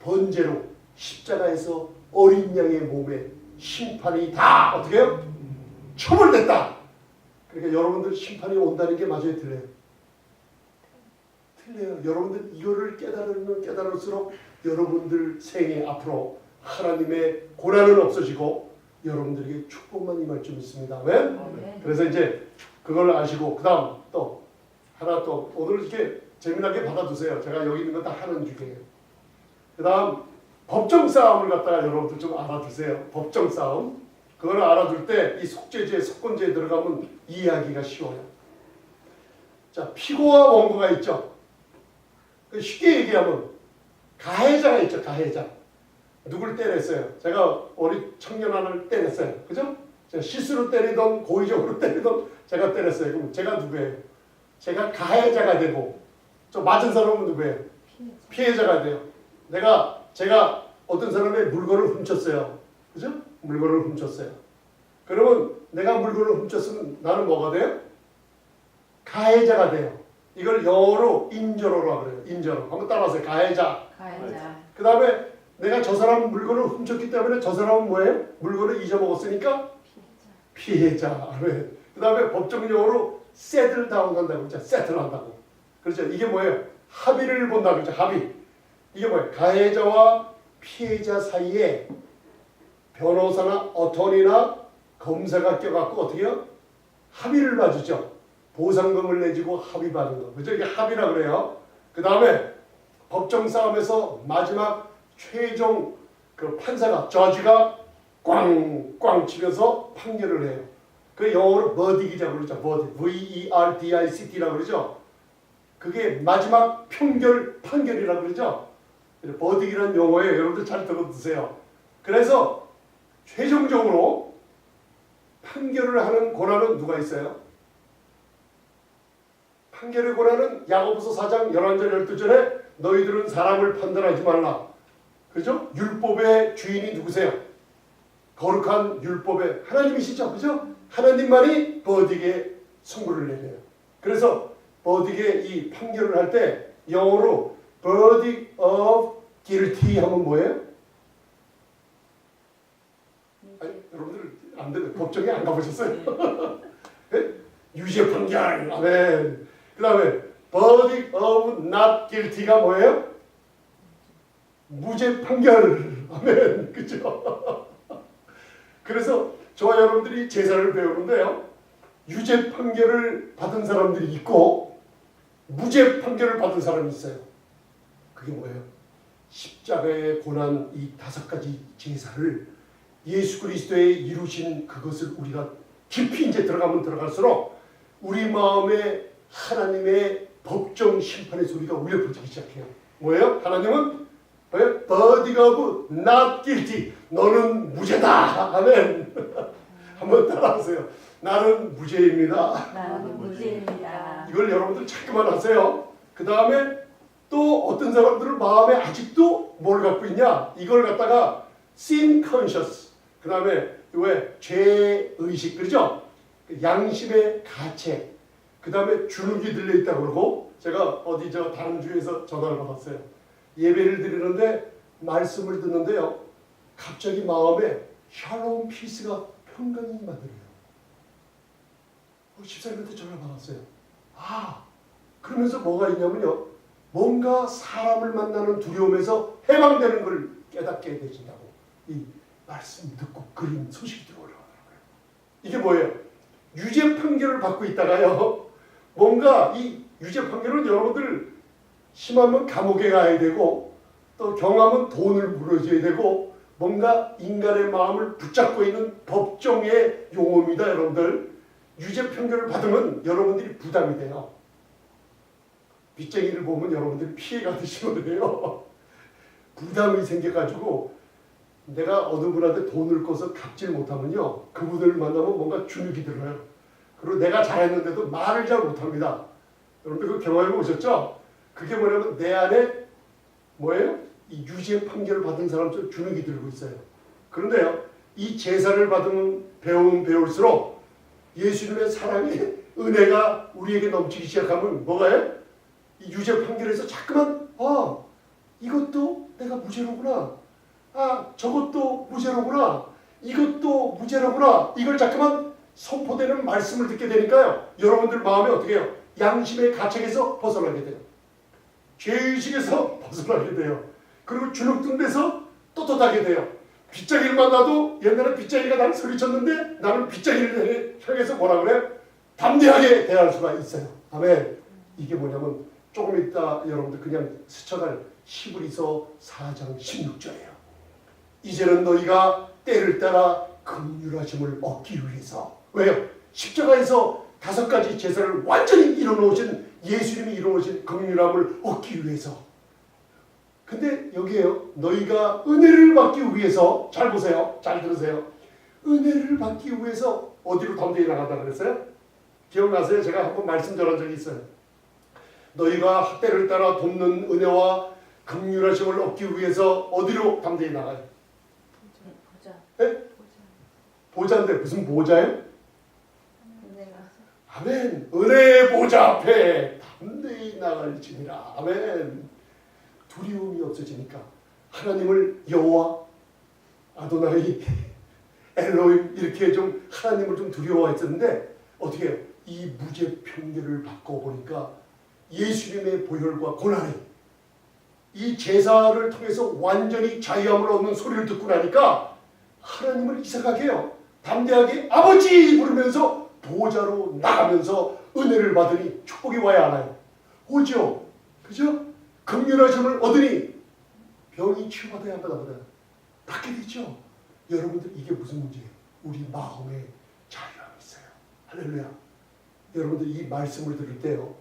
번제로 십자가에서 어린 양의 몸에 심판이 다 어떻게 해요? 처벌됐다. 그러니까 여러분들 심판이 온다는 게 맞아요, 틀려요? 틀려요. 여러분들 이거를 깨달으면 깨달을수록 여러분들 생애 앞으로 하나님의 고난은 없어지고 여러분들에게 축복만 임할 줄 믿습니다. 아멘? 네. 그래서 이제 그걸 아시고 그 다음 또 하나 또 오늘 이렇게 재미나게 받아두세요. 제가 여기 있는 거 다 하는 중이에요. 그 다음 법정 싸움을 갖다가 여러분들 좀 알아두세요. 법정 싸움. 그걸 알아둘 때 이 속죄죄, 속건죄에 들어가면 이해하기가 쉬워요. 자, 피고와 원고가 있죠. 쉽게 얘기하면 가해자가 있죠. 가해자. 누굴 때렸어요? 제가 어린 청년 하나를 때렸어요. 그죠? 제가 실수로 때리던 고의적으로 때리던 제가 때렸어요. 그럼 제가 누구예요? 제가 가해자가 되고 저 맞은 사람은 누구예요? 피해자가 돼요. 제가 어떤 사람의 물건을 훔쳤어요. 그죠? 물건을 훔쳤어요. 그러면 내가 물건을 훔쳤으면 나는 뭐가 돼요? 가해자가 돼요. 이걸 영어로 인저로라고 그래요. 인저로. 한번 따라하세요. 가해자. 가해자. 그 다음에 내가 저 사람 물건을 훔쳤기 때문에 저 사람은 뭐예요? 물건을 잊어먹었으니까 피해자. 그 다음에 법정 용어로 세틀 다운 한다고 그러죠. 세틀 한다고. 그렇죠. 이게 뭐예요? 합의를 본다고 그러죠. 합의. 이게 뭐예요? 가해자와 피해자 사이에 변호사나 어터니나 검사가 껴갖고 어떻게 해요? 합의를 봐주죠. 보상금을 내주고 합의 받는 거. 그죠? 이게 합의라 그래요. 그 다음에 법정 싸움에서 마지막 최종 그 판사가 저지가 꽝꽝 치면서 판결을 해요. 그 영어로 버딕이라고 그러죠. 버딕. V-E-R-D-I-C-T라고 그러죠. 그게 마지막 판결이라고 그러죠. 버딕이라는 용어예요. 여러분들 잘 들어두세요. 그래서 최종적으로 판결을 하는 권한은 누가 있어요? 판결의 권한은 야고보서 4장 11절 12절에 너희들은 사람을 판단하지 말라. 그죠? 율법의 주인이 누구세요? 거룩한 율법의 하나님이시죠. 그죠? 하나님만이 버딕에 선고를 내려요. 그래서 버딕의 이 판결을 할 때 영어로 verdict of guilty 하면 뭐예요? 아니, 여러분들 안 되는 법정에 안 가보셨어요? 네? 유죄 판결. 아멘. 그 다음에 verdict of not guilty가 뭐예요? 무죄 판결. 아멘. 그죠? 그래서 저와 여러분들이 제사를 배우는데요. 유죄 판결을 받은 사람들이 있고 무죄 판결을 받은 사람이 있어요. 그게 뭐예요? 십자가의 고난 이 5가지 제사를 예수 그리스도의 이루신 그것을 우리가 깊이 이제 들어가면 들어갈수록 우리 마음에 하나님의 법정 심판의 소리가 울려 퍼지기 시작해요. 뭐예요? 하나님은 뭐예요? Verdict of not guilty. 너는 무죄다. 아멘. 한번 따라하세요. 나는 무죄입니다. 나는 무죄입니다. 이걸 여러분들 자꾸만 하세요. 그 다음에 또 어떤 사람들은 마음에 아직도 뭘 갖고 있냐? 이걸 갖다가 sin conscious. 그 다음에 왜 죄의식, 그렇죠? 양심의 가책. 그 다음에 주눅이 들려있다 그러고, 제가 어디 다른 주에서 전화를 받았어요. 예배를 드리는데 말씀을 듣는데요. 갑자기 마음에 샬롬 피스가 평강이 만들어요. 집사님한테 전화를 받았어요. 그러면서 뭐가 있냐면요. 뭔가 사람을 만나는 두려움에서 해방되는 걸 깨닫게 되신다고. 이 말씀 듣고 그린 소식이 들어오더라고요. 이게 뭐예요? 유죄 판결을 받고 있다가요. 뭔가 이 유죄 판결은 여러분들 심하면 감옥에 가야 되고 또 경하면 돈을 물어줘야 되고 뭔가 인간의 마음을 붙잡고 있는 법정의 용어입니다. 여러분들. 유죄 판결을 받으면 여러분들이 부담이 돼요. 빚쟁이를 보면 여러분들이 피해가 드시면 돼요. 부담이 생겨가지고 내가 어느 분한테 돈을 꺼서 갚질 못하면요. 그분을 만나면 뭔가 주눅이 들어요. 그리고 내가 잘했는데도 말을 잘 못합니다. 여러분들 그 경험해 보셨죠? 그게 뭐냐면 내 안에 뭐예요? 이 유죄 판결을 받은 사람처럼 주눅이 들고 있어요. 그런데요. 이 제사를 받으면 배우면 배울수록 예수님의 사랑의 은혜가 우리에게 넘치기 시작하면 뭐가 해요? 이 유죄 판결에서 자꾸만 이것도 내가 무죄로구나. 저것도 무죄로구나. 이것도 무죄로구나. 이걸 자꾸만 선포되는 말씀을 듣게 되니까요. 여러분들 마음에 어떻게 해요? 양심의 가책에서 벗어나게 돼요. 죄의식에서 벗어나게 돼요. 그리고 주눅든 데서 떳떳하게 돼요. 빚쟁이를 만나도 옛날에 빚쟁이가 나를 소리쳤는데 나는 빚쟁이를 향해서 뭐라 그래? 담대하게 대할 수가 있어요. 아멘. 이게 뭐냐면 조금 이따 여러분들 그냥 스쳐갈 히브리서 4장 16절이에요. 이제는 너희가 때를 따라 긍휼하심을 얻기 위해서. 왜요? 십자가에서 5가지 제사를 완전히 이뤄놓으신 예수님이 이뤄놓으신 긍휼함을 얻기 위해서. 근데 여기에요. 너희가 은혜를 받기 위해서. 잘 보세요. 잘 들으세요. 은혜를 받기 위해서 어디로 담대히 나간다 그랬어요? 기억나세요? 제가 한번 말씀 전한 적이 있어요. 너희가 때를 따라 돕는 은혜와 긍휼하심을 얻기 위해서 어디로 담대히 나가요? 보자. 네? 보자인데 무슨 보자예요? 은혜가. 아멘. 은혜의 보자 앞에 담대히 나갈지니라. 아멘. 두려움이 없어지니까 하나님을 여호와 아도나이 엘로힘 이렇게 좀 하나님을 좀 두려워했었는데 어떻게 해요? 이 무죄 판결을 받고 보니까 예수님의 보혈과 고난이 이 제사를 통해서 완전히 자유함을 얻는 소리를 듣고 나니까 하나님을 이상하게 해요. 담대하게 아버지 부르면서 보좌로 나가면서 은혜를 받으니 축복이 와야 하나요? 오죠. 그죠? 긍휼하심을 얻으니 병이 치유받아야 한다 보다 받게 되죠. 여러분들 이게 무슨 문제예요? 우리 마음에 자유함이 있어요. 할렐루야. 여러분들 이 말씀을 들을 때요.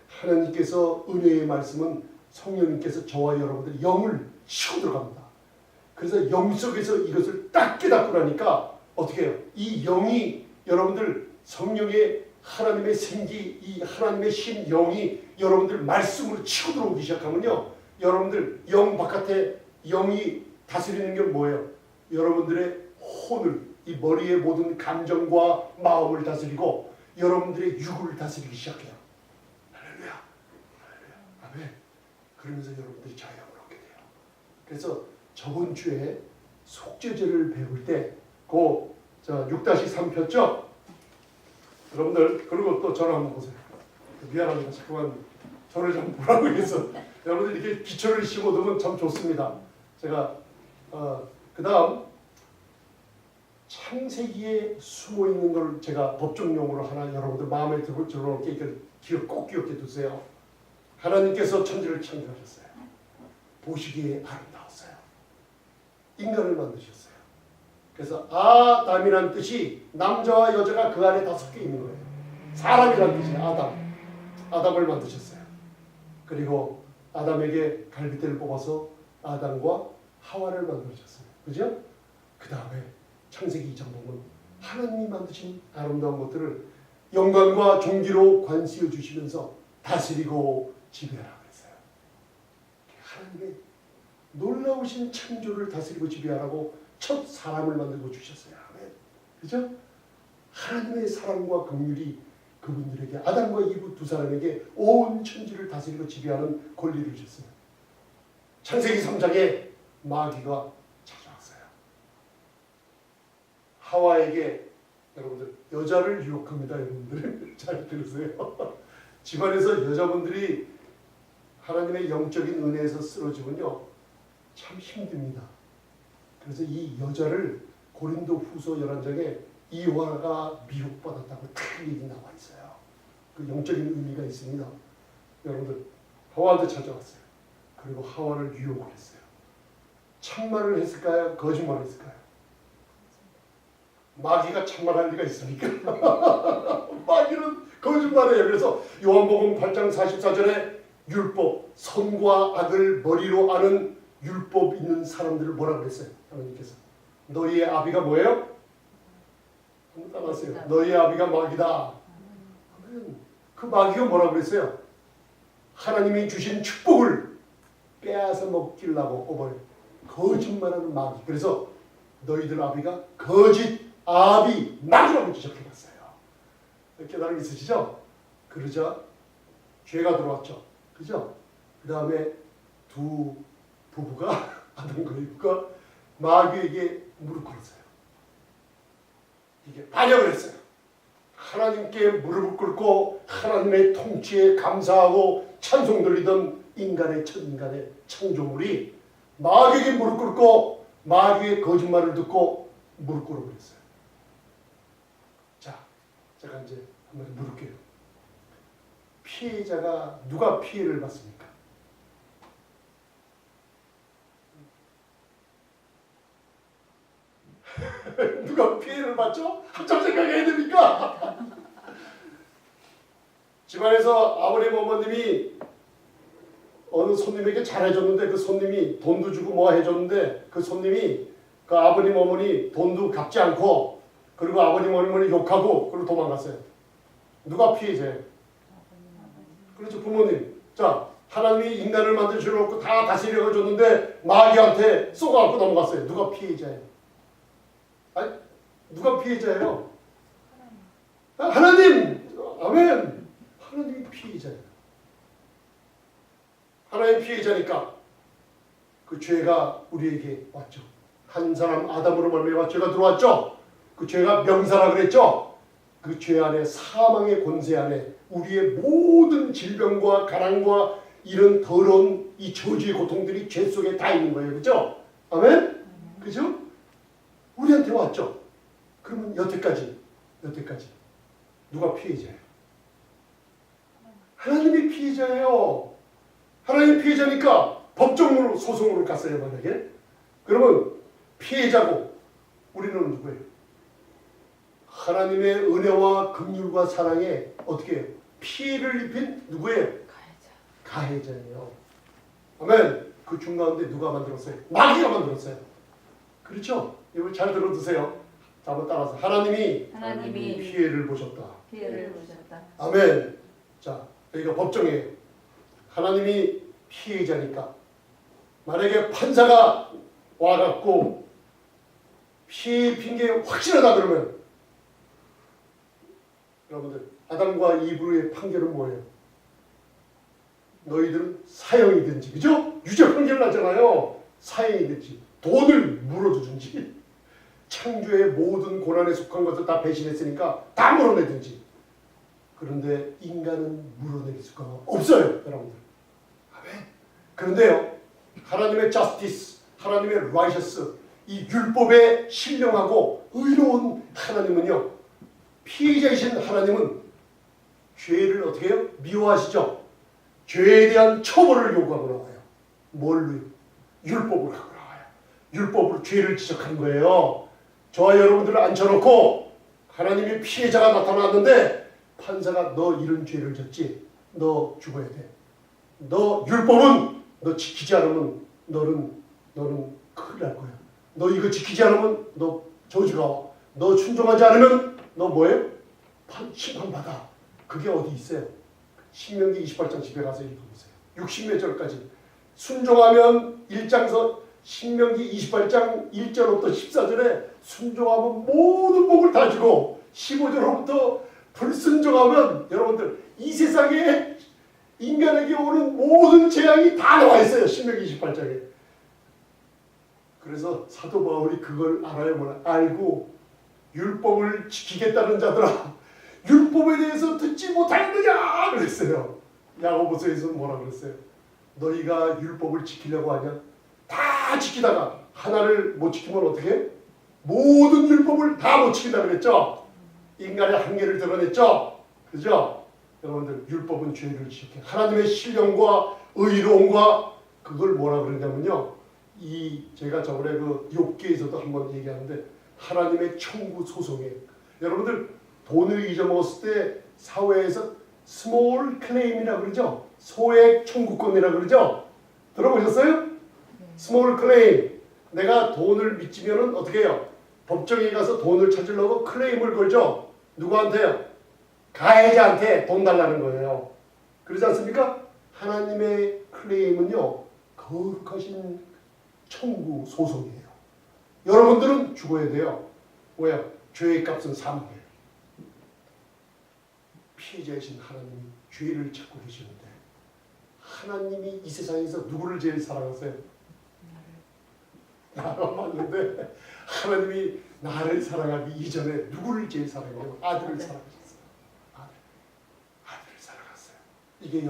하나님께서 은혜의 말씀은 성령님께서 저와 여러분들 영을 치고 들어갑니다. 그래서 영 속에서 이것을 딱 깨닫고 나니까 어떻게 해요? 이 영이 여러분들 성령의 하나님의 생기, 이 하나님의 신 영이 여러분들 말씀으로 치고 들어오기 시작하면요. 여러분들 영 바깥에 영이 다스리는 게 뭐예요? 여러분들의 혼을, 이 머리의 모든 감정과 마음을 다스리고 여러분들의 육을 다스리기 시작해요. 할렐루야. 할렐루야. 아멘. 그러면서 여러분들이 자유함을 얻게 돼요. 그래서 저번 주에 속죄제를 배울 때 그 6-3 폈죠? 여러분들 그리고 또 저를 한번 보세요. 미안합니다. 자꾸만 저를 좀 보라고 해서 여러분들 이렇게 기초를 심어두면 참 좋습니다. 제가 그 다음 창세기에 숨어있는 걸 제가 법정용어로 하나 여러분들 마음에 들어놓게 꼭 기억해 두세요. 하나님께서 천지를 창조하셨어요. 보시기에 아름다웠어요. 인간을 만드셨어요. 그래서 아담이란 뜻이 남자와 여자가 그 안에 다 섞여 있는 거예요. 사람이란 뜻이에요. 아담. 아담을 만드셨어요. 그리고 아담에게 갈빗대를 뽑아서 아담과 하와를 만들어줬어요. 그죠? 그 다음에 창세기 2장 보면 하나님이 만드신 아름다운 것들을 영광과 존귀로 관시해 주시면서 다스리고 지배하라 그랬어요. 하나님의 놀라우신 창조를 다스리고 지배하라고 첫 사람을 만들고 주셨어요. 아멘. 그죠? 하나님의 사랑과 긍휼이 그분들에게 아담과 이브 두 사람에게 온 천지를 다스리고 지배하는 권리를 주셨어요. 창세기 3장에 마귀가 찾아왔어요. 하와에게 여러분들 여자를 유혹합니다. 여러분들 잘 들으세요. 집안에서 여자분들이 하나님의 영적인 은혜에서 쓰러지면요 참 힘듭니다. 그래서 이 여자를 고린도 후서 11장에 이화가 미혹받았다고 딱 얘기 나와 있어요. 그 영적인 의미가 있습니다. 여러분들 하와한테 찾아왔어요. 그리고 하와를 유혹을 했어요. 참말을 했을까요? 거짓말을 했을까요? 마귀가 참말할 리가 있습니까? 마귀는 거짓말해요. 그래서 요한복음 8장 44절에 율법, 선과 악을 머리로 아는 율법 있는 사람들을 뭐라 그랬어요? 하나님께서 너희의 아비가 뭐예요? 한번 따라하세요. 너희의 아비가 마귀다. 그 마귀가 뭐라 그랬어요? 하나님이 주신 축복을 빼앗아 먹기려고 어버려 거짓말하는 마귀. 그래서 너희들 아비가 거짓 아비 마귀라고 지적해봤어요. 깨달음 있으시죠? 그러자 죄가 들어왔죠. 그죠? 그 다음에 두 부부가 아담과 이브가 마귀에게 무릎 꿇었어요. 이게 반역을 했어요. 하나님께 무릎을 꿇고 하나님의 통치에 감사하고 찬송 돌리던 인간의 첫 인간의 창조물이 마귀에게 무릎 꿇고 마귀의 거짓말을 듣고 무릎 꿇어버렸어요. 자, 제가 이제 한번 물을게요. 피해자가 누가 피해를 받습니까? 누가 피해를 받죠? 한참 생각해야 됩니까? 집안에서 아버님 어머님이 어느 손님에게 잘해줬는데 그 손님이 돈도 주고 뭐 해줬는데 그 손님이 그 아버님 어머니 돈도 갚지 않고 그리고 아버님 어머니 욕하고 그리고 도망갔어요. 누가 피해자예요? 그렇죠, 부모님. 자, 하나님이 인간을 만들어 주놓고 다 다스려 줬는데 마귀한테 쏘가갖고 넘어갔어요. 누가 피해자예요? 아니, 누가 피해자예요? 하나님! 아멘! 하나님이 피해자예요. 하나님 피해자니까 그 죄가 우리에게 왔죠. 한 사람 아담으로 말미암아 죄가 들어왔죠. 그 죄가 명사라 그랬죠. 그 죄 안에 사망의 권세 안에 우리의 모든 질병과 가난과 이런 더러운 이 저주의 고통들이 죄 속에 다 있는 거예요. 그죠? 아멘? 그죠? 우리한테 왔죠. 그러면 여태까지 누가 피해자예요? 하나님이 피해자예요. 하나님 피해자니까 법정으로 소송으로 갔어요. 만약에 그러면 피해자고 우리는 누구예요? 하나님의 은혜와 긍휼과 사랑에 어떻게 해요? 피해를 입힌 누구예요? 가해자예요. 아멘. 그 중가운데 누가 만들었어요? 마귀가 만들었어요. 그렇죠? 이거 잘 들어두세요. 자, 한번 따라서 하나님이 피해를 보셨다. 아멘. 자, 여기가 법정이에요. 하나님이 피해자니까 만약에 판사가 와갖고 피해 입힌 게 확실하다 그러면 여러분들 아담과 이브의 판결은 뭐예요? 너희들은 사형이든지, 그죠? 유죄 판결 났잖아요. 사형이든지 돈을 물어주든지 창조의 모든 고난에 속한 것을 다 배신했으니까 다 물어내든지. 그런데 인간은 물어낼 수가 없어요. 여러분들. 아멘. 그런데요 하나님의 justice, 하나님의 righteous, 이 율법에 신령하고 의로운 하나님은요, 피해자이신 하나님은 죄를 어떻게 해요? 미워하시죠? 죄에 대한 처벌을 요구하고 나와요. 뭘로요? 율법을 갖고 나와요. 율법으로 죄를 지적하는 거예요. 저와 여러분들을 앉혀놓고 하나님이 피해자가 나타났는데 판사가 너 이런 죄를 졌지? 너 죽어야 돼. 너 율법은 너 지키지 않으면 너는 큰일 날 거야. 너 이거 지키지 않으면 너 저주가 와. 너 순종하지 않으면 너 뭐예요? 심판받아. 그게 어디 있어요? 신명기 28장 집에 가서 읽어보세요. 60몇 절까지. 순종하면 1장서 신명기 28장 1절부터 14절에 순종하면 모든 복을 다 주고 15절부터 불순종하면 여러분들 이 세상에 인간에게 오는 모든 재앙이 다 나와 있어요. 신명기 28장에. 그래서 사도 바울이 그걸 알아야 뭐라 알고 율법을 지키겠다는 자들아 율법에 대해서 듣지 못하였느냐 그랬어요. 야고보서에서 뭐라 그랬어요? 너희가 율법을 지키려고 하냐? 다 지키다가 하나를 못 지키면 어떻게 해? 모든 율법을 다 못 지킨다 그랬죠? 인간의 한계를 드러냈죠? 그죠? 여러분들 율법은 죄를 지켜 하나님의 신령과 의로움과 그걸 뭐라 그러냐면요. 제가 저번에 그 욥기에서도 한번 얘기하는데 하나님의 청구 소송에 여러분들 돈을 잊어먹었을 때 사회에서 스몰 클레임이라고 그러죠. 소액 청구권이라고 그러죠. 들어보셨어요? 스몰 클레임. 내가 돈을 빚지면은 어떻게 해요? 법정에 가서 돈을 찾으려고 클레임을 걸죠. 누구한테요? 가해자한테 돈 달라는 거예요. 그러지 않습니까? 하나님의 클레임은요. 거룩하신 청구 소송이에요. 여러분들은 죽어야 돼요. 왜요? 죄의 값은 사망이에요. 피해자이신 하나님이 죄를 찾고 계시는데 하나님이 이 세상에서 누구를 제일 사랑하세요? 나를 맞는데 하나님이 나를 사랑하기 이전에 누구를 제일 사랑해요? 아들을 사랑하셨어요. 아들을 사랑했어요. 이게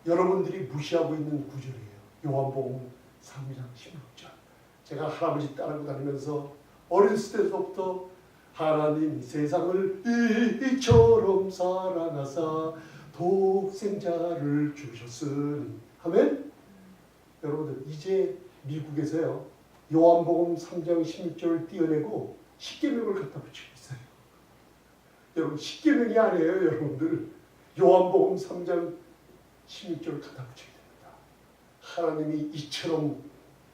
여러분들이 무시하고 있는 구절이에요. 요한복음 3장 16절. 제가 할아버지 따르고 다니면서 어렸을 때부터 하나님 세상을 이처럼 사랑하사 독생자를 주셨으니 아멘? 여러분들 이제 미국에서요 요한복음 3장 16절을 띄어내고 십계명을 갖다 붙이고 있어요. 여러분 십계명이 아니에요. 여러분들 요한복음 3장 16절을 갖다 붙이게 됩니다. 하나님이 이처럼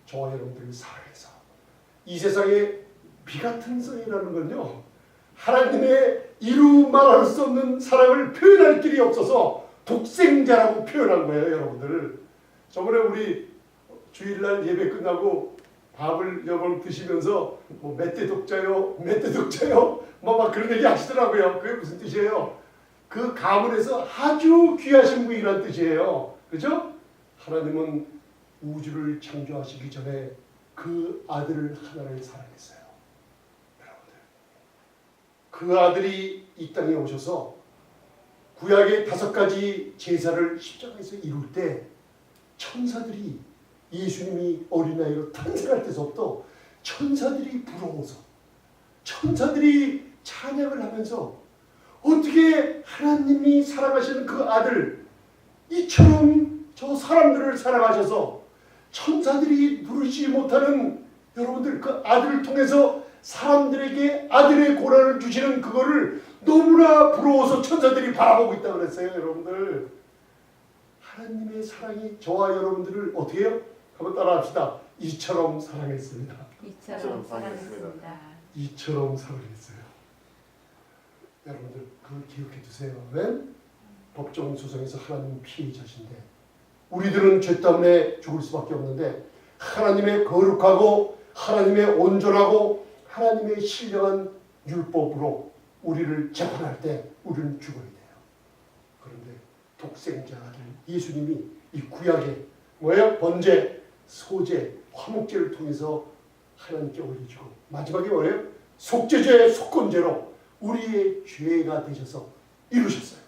저와 여러분들을 사랑해서 이 세상에 비 같은 성이라는 건요 하나님의 이루 말할 수 없는 사랑을 표현할 길이 없어서 독생자라고 표현한 거예요. 여러분들 저번에 우리 주일날 예배 끝나고 밥을 여러분 드시면서 뭐 몇 대 독자요 막 그런 얘기 하시더라고요. 그게 무슨 뜻이에요? 그 가문에서 아주 귀하신 분이란 뜻이에요. 그죠? 하나님은 우주를 창조하시기 전에 그 아들을 하나를 사랑했어요. 여러분들 그 아들이 이 땅에 오셔서 구약의 5가지 제사를 십자가에서 이룰 때 천사들이 예수님이 어린아이로 탄생할 때서부터 천사들이 부러워서 천사들이 찬양을 하면서 어떻게 하나님이 사랑하시는 그 아들 이처럼 저 사람들을 사랑하셔서 천사들이 누르지 못하는 여러분들 그 아들을 통해서 사람들에게 아들의 고난을 주시는 그거를 너무나 부러워서 천사들이 바라보고 있다고 그랬어요. 여러분들 하나님의 사랑이 저와 여러분들을 어떻게 해요? 한번 따라합시다. 이처럼 사랑했습니다. 이처럼 사랑했습니다. 이처럼 사랑했어요. 여러분들 그걸 기억해 두세요. 왜? 법정 소송에서 하나님 피해자신데 우리들은 죄 때문에 죽을 수밖에 없는데 하나님의 거룩하고 하나님의 온전하고 하나님의 신령한 율법으로 우리를 재판할 때 우리는 죽어야 돼요. 그런데 독생자 아들 예수님이 이 구약에 뭐예요? 번제, 소제, 화목제를 통해서 하나님께 올려주고 마지막에 뭐예요? 속죄제, 속건제로 우리의 죄가 되셔서 이루셨어요.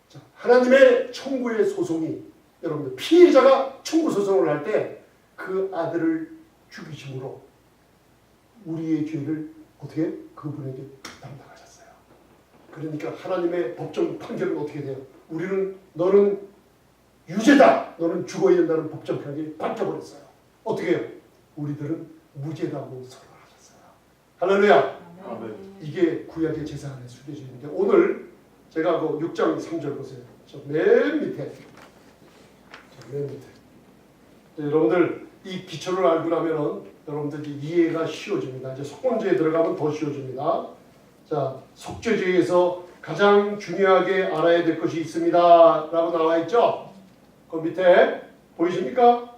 자, 하나님의 청구의 소송이 여러분들 피해자가 청구 소송을 할 때 그 아들을 죽이심으로 우리의 죄를 어떻게 그분에게 담당하셨어요. 그러니까 하나님의 법정 판결은 어떻게 돼요? 우리는 너는 유죄다. 너는 죽어야 된다는 법정 판결이 바뀌어버렸어요. 어떻게 해요? 우리들은 무죄라고 선언하셨어요. 할렐루야. 아멘. 이게 구약의 제사 안에 숨겨져 있는데 오늘 제가 그 6장 3절 보세요. 저 맨 밑에. 저 맨 밑에. 여러분들 이 기초를 알고 나면은 여러분들이 이해가 쉬워집니다. 이제 속문제에 들어가면 더 쉬워집니다. 자, 속죄제에서 가장 중요하게 알아야 될 것이 있습니다. 라고 나와 있죠? 그 밑에 보이십니까?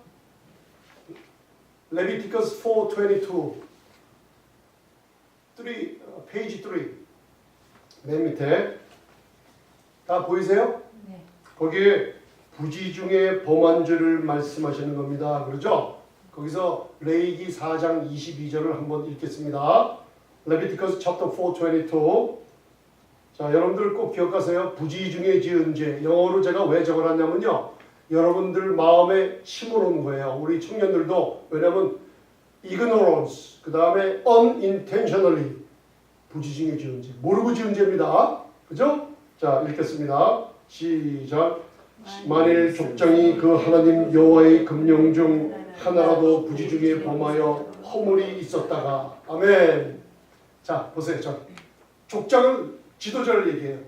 Leviticus 4:22 페이지 3 맨 밑에 다 보이세요? 네. 거기에 부지 중에 범한 죄를 말씀하시는 겁니다. 그렇죠? 거기서 레위기 4장 22절을 한번 읽겠습니다. Leviticus chapter 4:22. 자, 여러분들 꼭 기억하세요. 부지 중에 지은 죄. 영어로 제가 왜 적어놨냐면요. 여러분들 마음에 심어놓은 거예요. 우리 청년들도. 왜냐하면 ignorance, 그 다음에 unintentionally, 부지 중에 지은 죄. 모르고 지은 죄입니다. 그죠? 자, 읽겠습니다. 시작. 만일 족장이 그 하나님 여호와의 금령 중 하나라도 부지 중에 범하여 허물이 있었다가. 아멘. 자, 보세요. 자, 족장은 지도자를 얘기해요.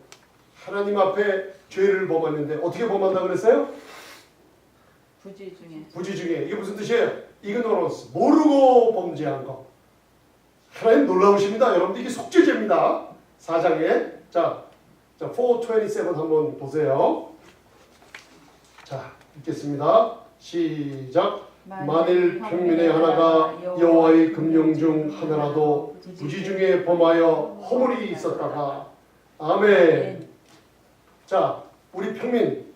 하나님 앞에 죄를 범하는데 어떻게 범한다 그랬어요? 부지 중에. 이게 무슨 뜻이에요? ignorance, 모르고 범죄한 거. 하나님 놀라우십니다. 여러분들 이게 속죄죄입니다. 4장에. 자, 4:27 한번 보세요. 자, 읽겠습니다. 시작. 만일 평민의 하나가 여호와의 금령 중 하나라도 부지 중에 범하여 허물이 있었다가. 아멘. 자, 우리 평민,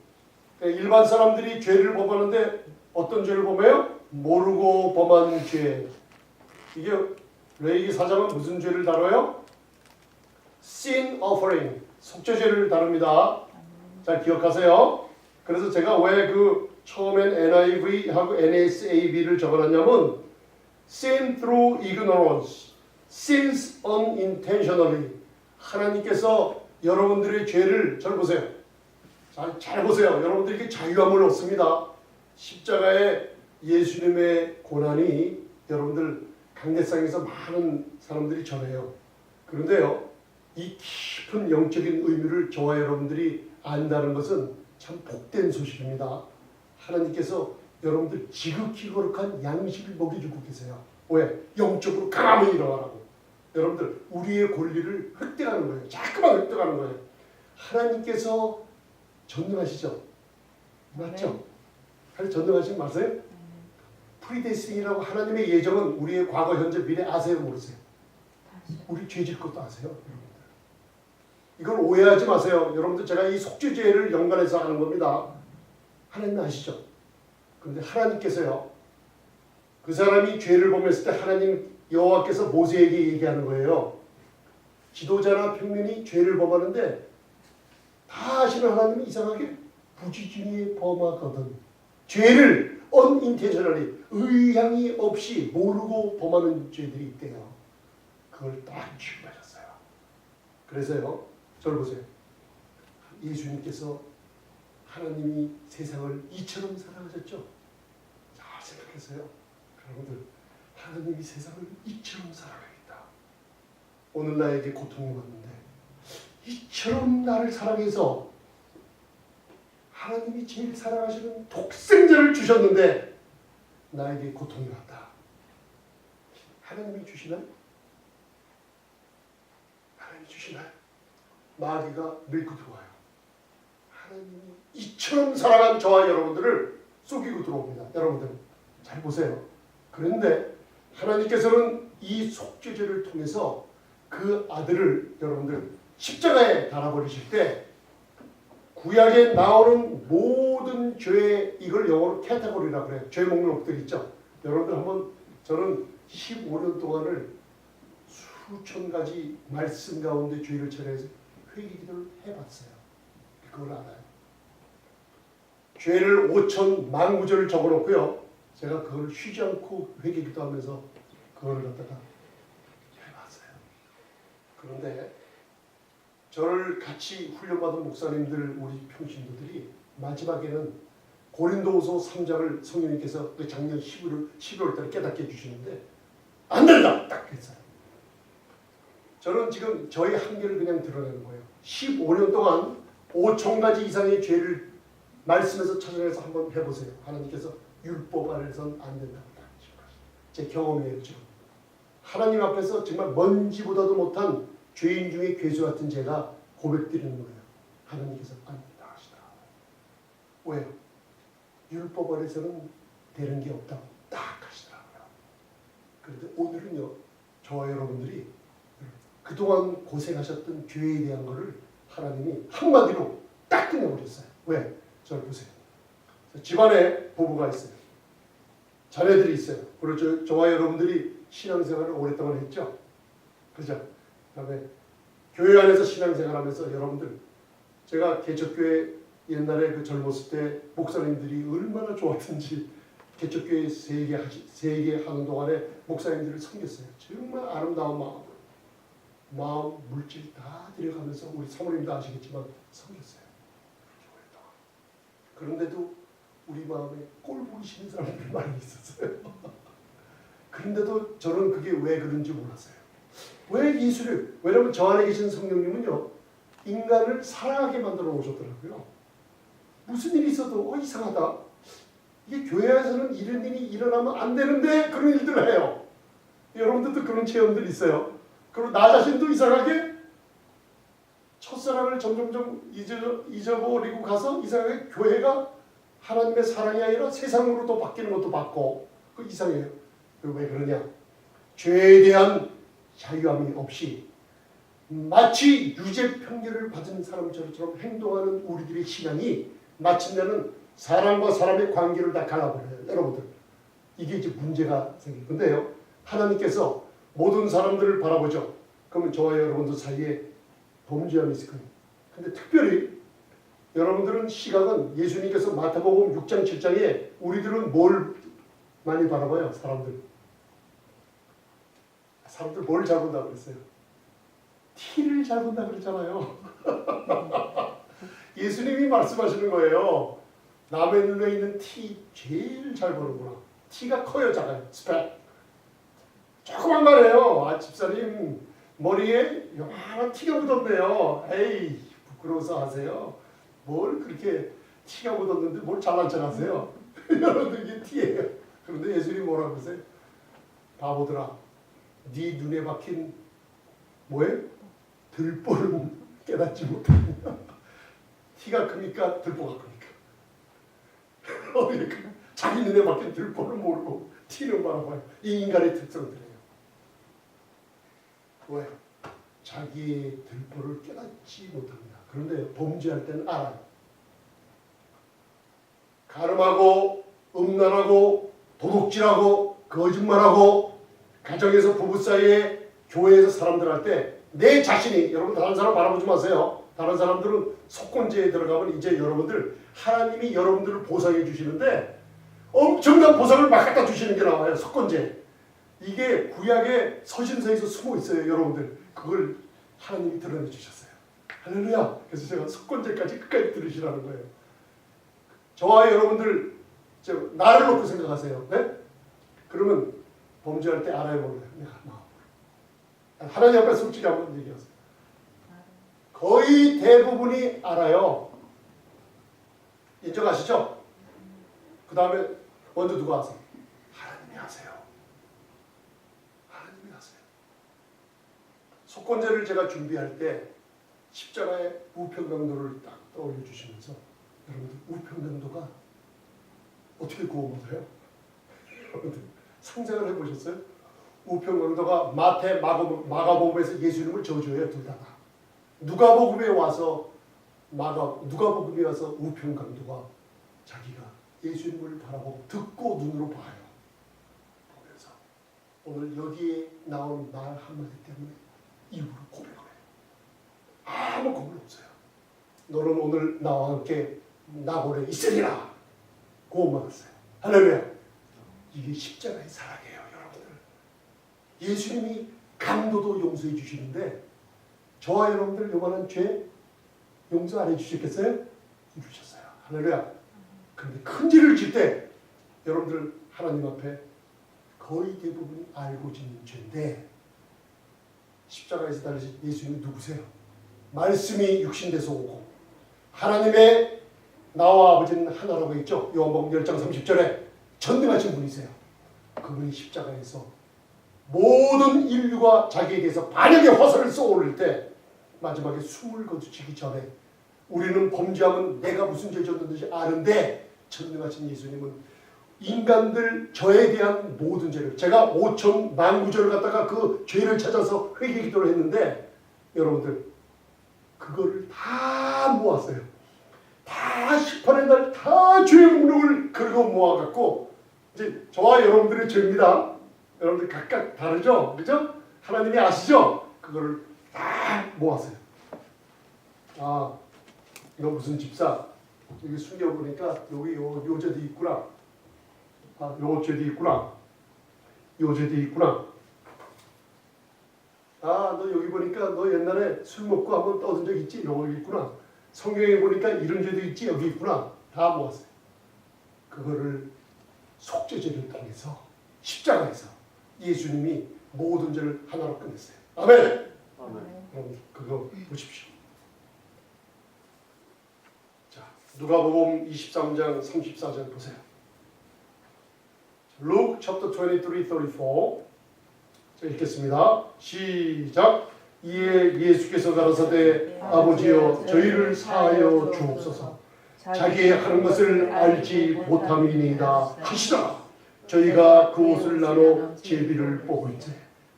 일반 사람들이 죄를 범하는데 어떤 죄를 범해요? 모르고 범한 죄. 이게 레위기 4장은 무슨 죄를 다뤄요? Sin offering, 속죄죄를 다룹니다. 잘 기억하세요. 그래서 제가 왜 그 처음엔 NIV하고 NSAB를 적어놨냐면 sin through ignorance, sins unintentionally. 하나님께서 여러분들의 죄를 잘 보세요. 잘 보세요. 여러분들에게 자유함을 얻습니다. 십자가의 예수님의 고난이 여러분들 강대상에서 많은 사람들이 전해요. 그런데요, 이 깊은 영적인 의미를 저와 여러분들이 안다는 것은 참 복된 소식입니다. 하나님께서 여러분들 지극히 거룩한 양식을 먹여주고 계세요. 왜? 영적으로 강함을 일어나라고. 여러분들 우리의 권리를 획득하는 거예요. 자꾸만 획득하는 거예요. 하나님께서 전능하시죠? 맞죠? 하나님 전능하시지 마세요? 프리데스팅이라고 하나님의 예정은 우리의 과거, 현재, 미래 아세요? 모르세요? 우리 죄질 것도 아세요? 여러분들. 이걸 오해하지 마세요. 여러분들 제가 이 속죄죄를 연관해서 하는 겁니다. 하나님 아시죠? 그런데 하나님께서요, 그 사람이 죄를 범했을 때 하나님 여호와께서 모세에게 얘기하는 거예요. 지도자나 평민이 죄를 범하는데 다 아시는 하나님은 이상하게 부지 중에 범하거든. 죄를 unintentionally, 의향이 없이 모르고 범하는 죄들이 있대요. 그걸 딱 취급하셨어요. 그래서요, 저를 보세요. 예수님께서 하나님이 세상을 이처럼 사랑하셨죠? 잘 생각해서요. 여러분들, 하나님이 세상을 이처럼 사랑하겠다. 오늘 나에게 고통이 왔는데 이처럼 나를 사랑해서 하나님이 제일 사랑하시는 독생자를 주셨는데 나에게 고통이 왔다. 하나님이 주시나요? 하나님이 주시나요? 마귀가 밀고 들어와요. 하나님이 이처럼 사랑한 저와 여러분들을 속이고 들어옵니다. 여러분들 잘 보세요. 그런데 하나님께서는 이 속죄죄를 통해서 그 아들을 여러분들 십자가에 달아버리실 때 구약에 나오는 모든 죄, 이걸 영어로 캐테고리라고 그래요. 죄 목록들 있죠. 여러분들 한번, 저는 15년 동안을 수천 가지 말씀 가운데 죄를 처리해서 회개기도를 해봤어요. 그걸 알아요. 죄를 5,000만 구절을 적어놓고요. 제가 그걸 쉬지 않고 회개기도 하면서 그걸 갖다가 해봤어요. 그런데 저를 같이 훈련받은 목사님들, 우리 평신도들이 마지막에는 고린도후서 3장을 성령님께서 그 작년 11월 달에 깨닫게 해주시는데 안 된다! 딱 했어요. 저는 지금 저희 한계를 그냥 드러내는 거예요. 15년 동안 5,000가지 이상의 죄를 말씀에서 찾아내서 한번 해보세요. 하나님께서 율법 아래서는 안 된다. 제 경험이었죠. 하나님 앞에서 정말 먼지보다도 못한 죄인 중에 괴수 같은 제가 고백드리는 거예요. 하나님께서 아닙니다 하시더라. 왜요? 율법 아래서는 되는 게 없다고 딱 하시더라고요. 그런데 오늘은요, 저와 여러분들이 그동안 고생하셨던 죄에 대한 거를 하나님이 한마디로 딱 끝내버렸어요. 왜? 저를 보세요. 집안에 부부가 있어요. 자녀들이 있어요. 그리고 저와 여러분들이 신앙생활을 오랫동안 했죠. 그죠? 그다음에 교회 안에서 신앙생활하면서 여러분들, 제가 개척교회 옛날에 그 젊었을 때 목사님들이 얼마나 좋았던지 개척교회 세계 하는 동안에 목사님들을 섬겼어요. 정말 아름다운 마음 물질 다 들여가면서 우리 사모님도 아시겠지만 섬겼어요. 그런데도 우리 마음에 꼴 보기 싫은 사람들이 많이 있었어요. 그런데도 저는 그게 왜 그런지 몰랐어요. 왜 예수를, 왜냐면 저 안에 계신 성령님은요, 인간을 사랑하게 만들어 오셨더라고요. 무슨 일이 있어도 이상하다, 이게 교회에서는 이런 일이 일어나면 안 되는데 그런 일들을 해요. 여러분들도 그런 체험들 있어요. 그리고 나 자신도 이상하게 첫사랑을 점점점 잊어버리고 가서 이상하게 교회가 하나님의 사랑이 아니라 세상으로 또 바뀌는 것도 받고, 그 이상해요. 왜 그러냐? 죄에 대한 자유함이 없이 마치 유죄 판결을 받은 사람처럼 행동하는 우리들의 신앙이 마침내는 사람과 사람의 관계를 다 갈라버려요. 여러분들, 이게 이제 문제가 생길 건데요. 하나님께서 모든 사람들을 바라보죠. 그러면 저와 여러분들 사이에 범죄함이 있을 거예요. 근데 특별히 여러분들은 시각은 예수님께서 마태복음 6장 7장에 우리들은 뭘 많이 바라봐요? 사람들 뭘 잘 본다고 그랬어요? 티를 잘 본다고 그랬잖아요. 예수님이 말씀하시는 거예요. 남의 눈에 있는 티 제일 잘 보는구나. 티가 커요, 작아요? 스펙. 조그만 말이에요. 집사님 머리에 요만한 티가 묻었네요. 에이, 부끄러워서 하세요. 뭘 그렇게 티가 묻었는데 뭘 잘난 척 하세요? 여러분들 이게 티예요. 그런데 예수님이 뭐라고 그러세요? 바보들아, 네 눈에 박힌 뭐예요? 들보를 깨닫지 못하느냐. 티가 크니까 들보가 크니까. 자기 눈에 박힌 들보를 모르고 티는 바라봐요. 이 인간의 특성들이에요. 왜? 자기의 들보를 깨닫지 못합니다. 그런데 범죄할 때는 알아요. 가늠하고 음란하고 도둑질하고 거짓말하고 가정에서 부부 사이에 교회에서 사람들 할 때 내 자신이, 여러분 다른 사람 바라보지 마세요. 다른 사람들은 속건제에 들어가면 이제 여러분들, 하나님이 여러분들을 보상해 주시는데 엄청난 보상을 막 갖다 주시는 게 나와요. 속건제. 이게 구약의 서신서에서 숨어 있어요. 여러분들 그걸 하나님이 드러내 주셨어요. 할렐루야. 그래서 제가 속건제까지 끝까지 들으시라는 거예요. 저와 여러분들 나를 놓고 생각하세요. 네? 그러면 범죄할 때 알아요, 몰라요? 내가 하나님 앞에 솔직히 한번 얘기하세요. 거의 대부분이 알아요. 인정하시죠? 그 다음에 먼저 누가 하세요? 하나님이 하세요. 하나님이 하세요. 속건제를 제가 준비할 때 십자가의 우편강도를 딱 떠올려 주시면서, 여러분들 우편강도가 어떻게 구원받아요? 여러분들 상상을 해보셨어요? 우편강도가 마태, 마가복음에서 예수님을 저주해요. 둘 다. 누가복음에 와서 누가복음에 와서 우편강도가 자기가 예수님을 바라보고 듣고 눈으로 봐요. 보면서 오늘 여기에 나온 말 한마디 때문에 입으로 고백을 해요. 아무 고백 없어요. 너는 오늘 나와 함께 나골에 있으리라. 구원받았어요. 할렐루야. 이게 십자가의 사랑이에요, 여러분들. 예수님이 강도도 용서해 주시는데 저와 여러분들 요만한 죄 용서 안 해주셨겠어요? 해주셨어요. 할렐루야. 그런데 큰 죄를 질 때 여러분들 하나님 앞에 거의 대부분이 알고 짓는 죄인데, 십자가에서 달리신 예수님이 누구세요? 말씀이 육신돼서 오고 하나님의 나와 아버지는 하나라고 있죠. 요한복음 10장 30절에 전능하신 분이세요. 그분이 십자가에서 모든 인류가 자기에 대해서 반역의 화살을 쏘올릴 때 마지막에 숨을 거두시기 전에 우리는 범죄하면 내가 무슨 죄 졌는지 아는데 전능하신 예수님은 인간들 저에 대한 모든 죄를 제가 5천 만구절을 갖다가 그 죄를 찾아서 회개 기도를 했는데 여러분들 그거를 다 모았어요. 다 심판의 날 다 죄의 목록을 긁어 모아갖고 이제 저와 여러분들의 죄입니다. 여러분들 각각 다르죠? 그죠? 하나님이 아시죠? 그거를 다 모았어요. 아, 이거 무슨 집사? 여기 숨겨보니까 여기 요 죄도 있구나. 아, 요 죄도 있구나. 요 죄도 있구나. 아, 너 여기 보니까 너 옛날에 술 먹고 한번 떠든 적 있지? 여기 있구나. 성경에 보니까 이런 죄도 있지? 여기 있구나. 다 모았어요. 그거를 속죄제를 통해서 십자가에서 예수님이 모든 죄를 하나로 끝냈어요. 아멘. 여러분 그거 보십시오. 자, 누가복음 23장 34절 보세요. Luke chapter 23, 34. 자, 읽겠습니다. 시작. 이에 예수께서 가라사대 아버지여 저희를 사하여 주옵소서. 자기의 하는 것을 알지 못함이니이다 하시라. 저희가 그 옷을 나눠 제비를 뽑을 때.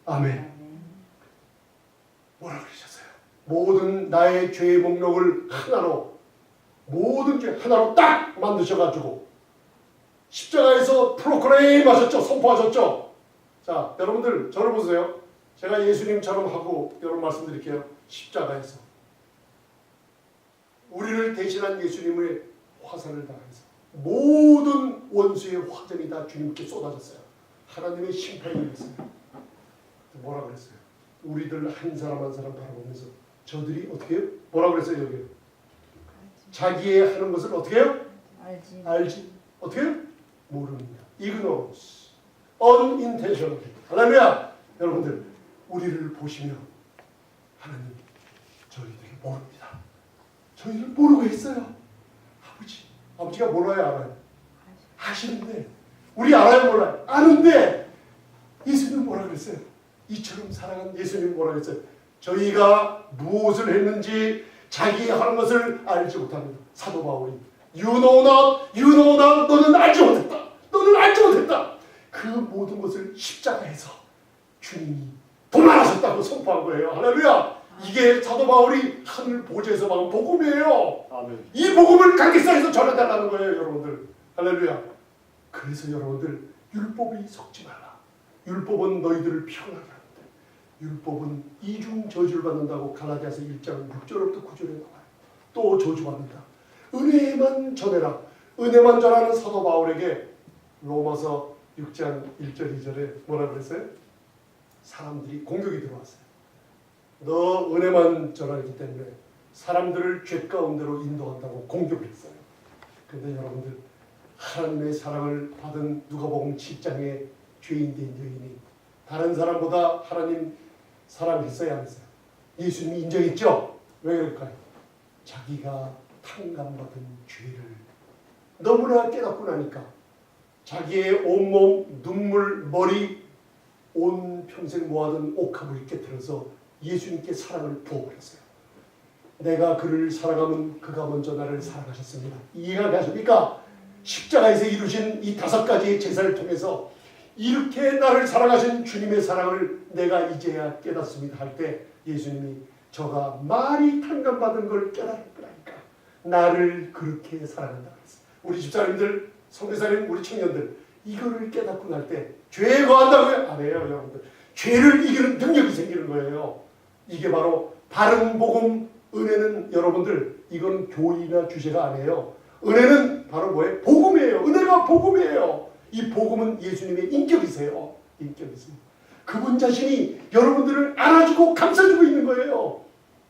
아멘. 뭐라 그러셨어요? 모든 나의 죄의 목록을 하나로 모든 죄 하나로 딱 만드셔가지고 십자가에서 프로클레임 하셨죠. 선포하셨죠. 자, 여러분들 저를 보세요. 제가 예수님처럼 하고 여러분 말씀드릴게요. 십자가에서 우리를 대신한 예수님의 화살을 당해서 모든 원수의 화전이 다 주님께 쏟아졌어요. 하나님의 심판이 일어났어요. 뭐라 그랬어요? 우리들 한 사람 한 사람 바라보면서 저들이 어떻게 해요? 뭐라 그랬어요? 여기 자기의 하는 것을 어떻게 해요? 알지. 어떻게 해요? 모릅니다. ignorance, unintentional. 할렐루야. 여러분들 우리를 보시면 하나님 저희들이 모릅니다. 저희를 모르고 있어요. 아버지가 몰라요, 알아요? 아시는데 우리 알아요, 몰라요? 아는데 예수님 뭐라 그랬어요? 이처럼 사랑한 예수님 뭐라 그랬어요? 저희가 무엇을 했는지 자기 하는 것을 알지 못합니다. 사도 바울이 You know not, 너는 알지 못했다. 너는 알지 못했다. 그 모든 것을 십자가에서 주님이 도말하셨다고 선포한 거예요. 할렐루야. 이게 사도 바울이 하늘 보좌에서 받은 복음이에요. 아멘. 이 복음을 강기사에서 전해달라는 거예요, 여러분들. 할렐루야. 그래서 여러분들 율법이 섞지 말라. 율법은 너희들을 피곤하게 하는데 율법은 이중 저주를 받는다고 갈라디아서 1장 6절부터 9절에 나와요. 또 저주받는다. 은혜만 전해라. 은혜만 전하는 사도 바울에게 로마서 6장 1절 2절에 뭐라 그랬어요? 사람들이 공격이 들어왔어요. 너 은혜만 전하기 때문에 사람들을 죄 가운데로 인도한다고 공격을 했어요. 그런데 여러분들 하나님의 사랑을 받은 누가복음 7장의 죄인된 여인이 다른 사람보다 하나님 사랑했어야 안 했어요? 예수님이 인정했죠? 왜 그럴까요? 자기가 탕감받은 죄를 너무나 깨닫고 나니까 자기의 온몸, 눈물, 머리, 온 평생 모아둔 옥합을 깨뜨려서 예수님께 사랑을 부어버렸어요. 내가 그를 사랑하면 그가 먼저 나를 사랑하셨습니다. 이해가 가십니까? 십자가에서 이루신 이 5가지의 제사를 통해서 이렇게 나를 사랑하신 주님의 사랑을 내가 이제야 깨닫습니다 할 때 예수님이 저가 많이 탕감받은 걸 깨달을 거라니까 나를 그렇게 사랑한다 그랬어요. 우리 집사님들, 선교사님, 우리 청년들 이거를 깨닫고 날 때 죄에 거한다고요? 안 해요, 여러분들. 죄를 이기는 능력이 생기는 거예요. 이게 바로 바른 복음, 은혜는 여러분들 이건 교리나 주제가 아니에요. 은혜는 바로 뭐예요? 복음이에요. 은혜가 복음이에요. 이 복음은 예수님의 인격이세요. 인격이세요. 그분 자신이 여러분들을 안아주고 감싸주고 있는 거예요.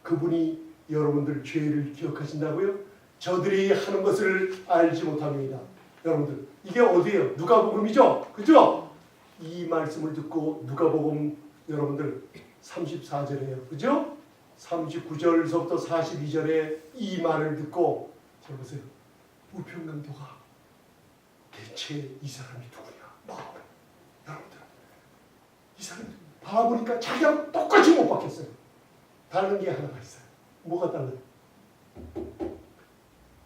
그분이 여러분들 죄를 기억하신다고요? 저들이 하는 것을 알지 못합니다. 여러분들 이게 어디예요? 누가복음이죠? 그죠? 이 말씀을 듣고 누가복음 여러분들 34절이에요. 그죠? 39절서부터 42절에 이 말을 듣고 저 보세요. 우편강도가 대체 이 사람이 누구냐? 이 사람 봐보니까 자기랑 똑같이 못 박혔어요. 다른 게 하나가 있어요. 뭐가 달라요?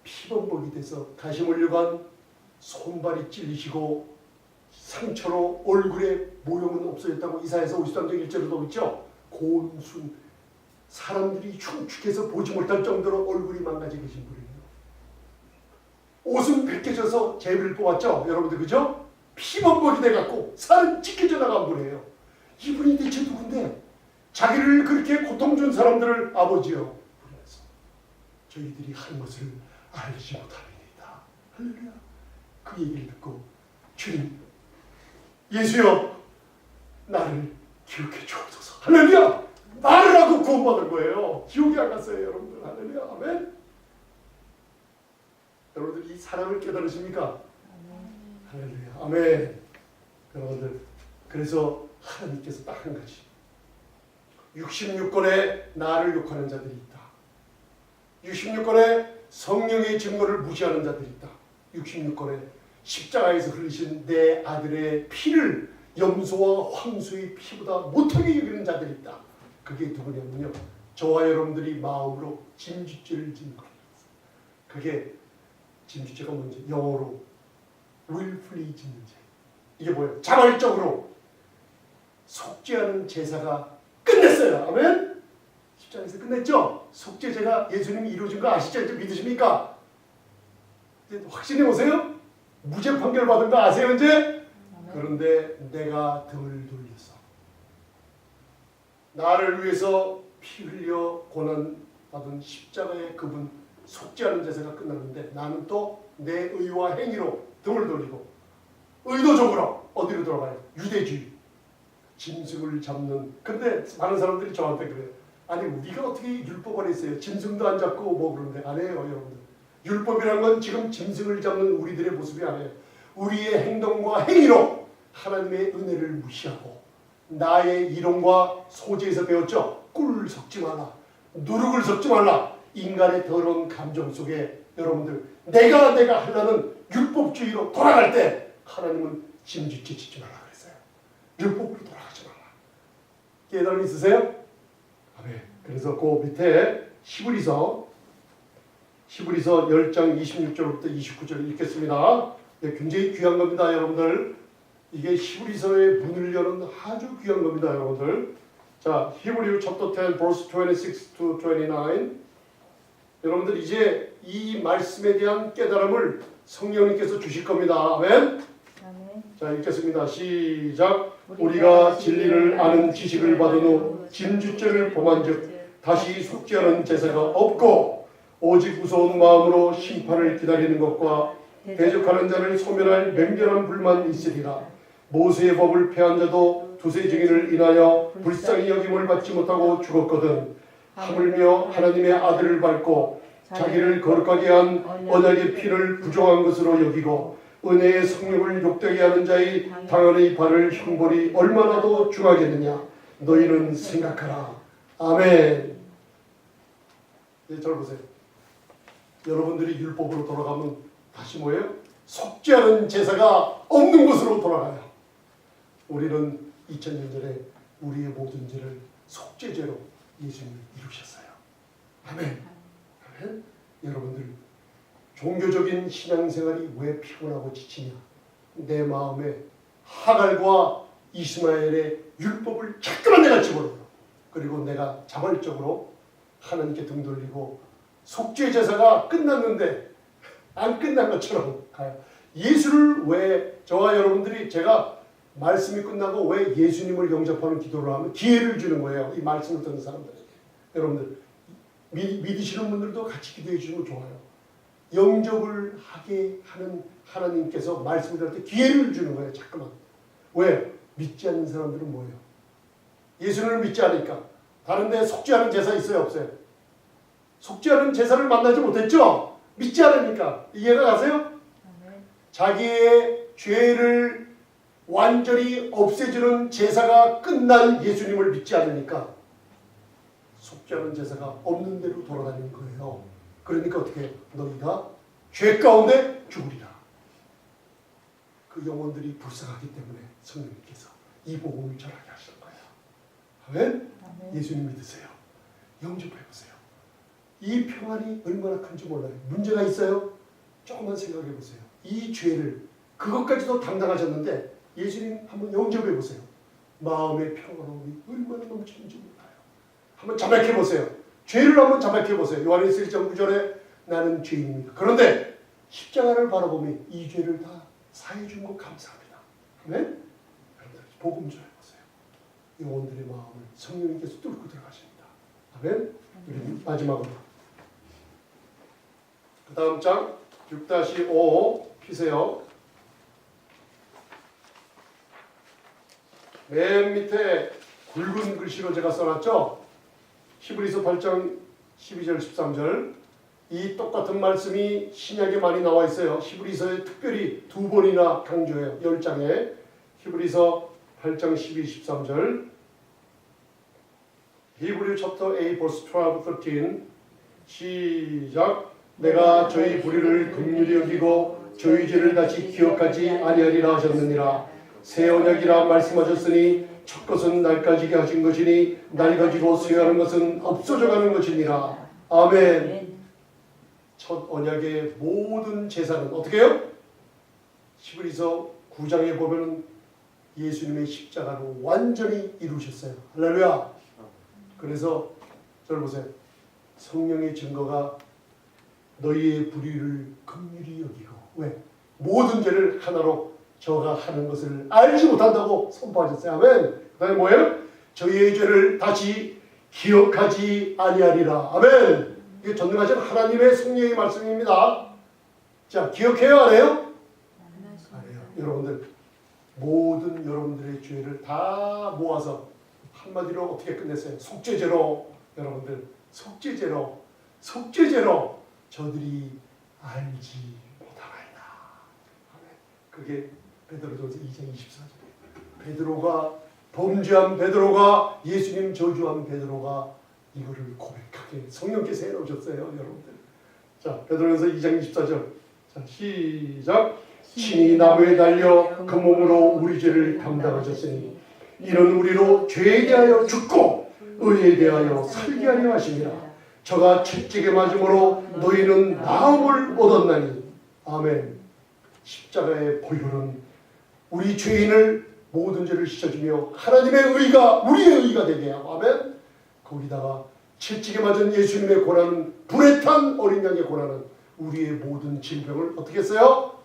피범벅이 돼서 다시 몰려간 손발이 찔리시고 상처로 얼굴에 모형은 없어졌다고 이사야서 53장 1절에도 있죠. 고운순 사람들이 흉측해서 보지 못할 정도로 얼굴이 망가져 계신 분이에요. 옷은 벗겨져서 제비를 뽑았죠. 여러분들 그죠? 피범벅이 돼갖고 살은 찢겨져 나간 분이에요. 이분이 대체 누군데 자기를 그렇게 고통 준 사람들을 아버지여 부르면서 저희들이 한 것을 알지 못합니다. 할렐루야. 그 얘기를 듣고 주님 예수여 나를 기억해 주옵소서. 할렐루야. 말을 하고 구원받은 거예요. 지옥에 안 갔어요 여러분들. 할렐루야. 아멘. 여러분들 이 사랑을 깨달으십니까? 할렐루야. 아멘. 여러분들 그래서 하나님께서 딱 한 가지 66권에 나를 욕하는 자들이 있다. 66권에 성령의 증거를 무시하는 자들이 있다. 66권에 십자가에서 흘리신 내 아들의 피를 염소와 황소의 피보다 못하게 여기는 자들이 있다. 그게 누구냐면요. 저와 여러분들이 마음으로 진주죄를 짓는 겁니다. 그게 진주죄가 뭔지 영어로 willfully 짓는 죄. 이게 뭐예요? 자발적으로 속죄하는 제사가 끝냈어요. 아멘? 십자가에서 끝냈죠? 속죄제가 예수님이 이루어진 거 아시죠? 이제 믿으십니까? 이제 확신해 오세요? 무죄 판결 받은 거 아세요 이제? 그런데 내가 등을 돌려서 나를 위해서 피 흘려 고난받은 십자가의 그분 속죄하는 제사가 끝났는데 나는 또 내 의와 행위로 등을 돌리고 의도적으로 어디로 돌아가요? 유대주의. 짐승을 잡는. 근데 많은 사람들이 저한테 그래요. 아니 우리가 어떻게 율법 안에 있어요? 짐승도 안 잡고 뭐 그런데 안 해요 여러분들. 율법이란 건 지금 짐승을 잡는 우리들의 모습이 아니에요. 우리의 행동과 행위로 하나님의 은혜를 무시하고 나의 이론과 소재에서 배웠죠. 꿀 섞지 말라. 누룩을 섞지 말라. 인간의 더러운 감정 속에 여러분들 내가 하려는 율법주의로 돌아갈 때 하나님은 짐짓지 짓지 말라 그랬어요. 율법으로 돌아가지 말라. 깨달음 있으세요? 아멘. 그래서 그 밑에 히브리서 10장 26절부터 29절 읽겠습니다. 굉장히 귀한 겁니다 여러분들. 이게 히브리서의 문을 여는 아주 귀한 겁니다 여러분들. 자, 히브리 chapter 10 verse 26 to 29. 여러분들 이제 이 말씀에 대한 깨달음을 성령님께서 주실 겁니다. 아멘. 자, 읽겠습니다. 시작. 우리가 진리를 아는 지식을 받은 후 짐주죄를 범한즉 다시 속죄하는 제사가 없고 오직 무서운 마음으로 심판을 기다리는 것과 대적하는 자를 소멸할 맹렬한 불만 있으리라. 모세의 법을 폐한 자도 두세 증인을 인하여 불쌍히 여김을 받지 못하고 죽었거든. 하물며 하나님의 아들을 밟고 자기를 거룩하게 한 언약의 피를 부정한 것으로 여기고 은혜의 성령을 욕되게 하는 자의 당연의 발을 형벌이 얼마나 더 중하겠느냐. 너희는 생각하라. 아멘. 네, 잘 보세요. 여러분들이 율법으로 돌아가면 다시 뭐예요? 속죄하는 제사가 없는 곳으로 돌아가요. 우리는 2000년 전에 우리의 모든 죄를 속죄죄로 예수님이 이루셨어요. 아멘. 아멘. 여러분들 종교적인 신앙생활이 왜 피곤하고 지치냐? 내 마음에 하갈과 이스마엘의 율법을 자꾸만 내가 집어넣어요. 그리고 내가 자발적으로 하나님께 등 돌리고 속죄 제사가 끝났는데 안 끝난 것처럼 가요. 예수를 왜 저와 여러분들이 제가 말씀이 끝나고 왜 예수님을 영접하는 기도를 하면 기회를 주는 거예요. 이 말씀을 듣는 사람들에게. 여러분들 믿으시는 분들도 같이 기도해 주시면 좋아요. 영접을 하게 하는 하나님께서 말씀을 들을 때 기회를 주는 거예요. 자꾸만. 왜? 믿지 않는 사람들은 뭐예요? 예수를 믿지 않으니까. 다른 데 속죄하는 제사 있어요? 없어요? 속죄하는 제사를 만나지 못했죠? 믿지 않으니까. 이해가 가세요? 자기의 죄를 완전히 없애주는 제사가 끝난 예수님을 믿지 않으니까 속죄하는 제사가 없는 대로 돌아다니는 거예요. 그러니까 어떻게 해요? 너희가 죄 가운데 죽으리라. 그 영혼들이 불쌍하기 때문에 성령님께서 이 복음을 전하게 하시는 거예요. 아멘? 아멘. 예수님 믿으세요. 영접해보세요. 이 평안이 얼마나 큰지 몰라요. 문제가 있어요? 조금만 생각해보세요. 이 죄를 그것까지도 담당하셨는데 예수님 한번 영접해보세요. 마음의 평안함이 얼마나 넘치는지 몰라요. 한번 자백해보세요. 죄를 한번 자백해보세요. 요한일서 1장 9절에 나는 죄인입니다. 그런데 십자가를 바라보면 이 죄를 다 사해준 것 감사합니다. 아멘? 여러분들 복음 좀 해보세요. 영혼들의 마음을 성령님께서 뚫고 들어가십니다. 아멘? 우리 마지막으로 그 다음 장 6-5 피세요. 맨 밑에 굵은 글씨로 제가 써놨죠. 히브리서 8장 12절 13절 이 똑같은 말씀이 신약에 많이 나와 있어요. 히브리서에 특별히 2번이나 강조해요. 10장에 히브리서 8장 12, 13절 Hebrew chapter 8 verse 12, 13 시작 내가 저희 불의를 긍휼히 여기고 저희 죄를 다시 기억하지 아니하리라 하셨느니라 새 언약이라 말씀하셨으니 첫 것은 날 가지게 하신 것이니 날 가지고 수여하는 것은 없어져 가는 것이니라. 아멘. 첫 언약의 모든 제사는 어떻게 해요? 히브리서 9장에 보면은 예수님의 십자가로 완전히 이루셨어요. 할렐루야. 그래서 저를 보세요. 성령의 증거가 너희의 불의를 긍휼히 여기고 왜? 모든 죄를 하나로 저가 하는 것을 알지 못한다고 선포하셨어요. 아멘. 그 다음에 뭐예요? 저희의 죄를 다시 기억하지 아니하리라. 아멘. 이게 전능하신 하나님의 성령의 말씀입니다. 자, 기억해요? 안 해요? 안 해요. 여러분들 모든 여러분들의 죄를 다 모아서 한마디로 어떻게 끝냈어요? 속죄제로. 여러분들 속죄제로 저들이 알지 못하나이다. 아멘. 그게 베드로전서 2장 24절이에요. 베드로가 범죄한 베드로가 예수님 저주한 베드로가 이거를 고백하게 성령께서 해놓으셨어요. 여러분들. 자, 베드로전서 2장 24절. 자, 시작. 친히 나무에 달려 그 몸으로 우리 죄를 담당하셨으니 이런 우리로 죄에 대하여 죽고 의에 대하여 살게 하려 하심이라. 저가 채찍에 맞음으로 너희는 나음을 얻었나니. 아멘. 십자가의 보혈은 우리 죄인을 모든 죄를 씻어주며 하나님의 의가 우리의 의가 되게 하고 아멘. 거기다가 채찍에 맞은 예수님의 고난은 불에 탄 어린 양의 고난은 우리의 모든 질병을 어떻게 했어요?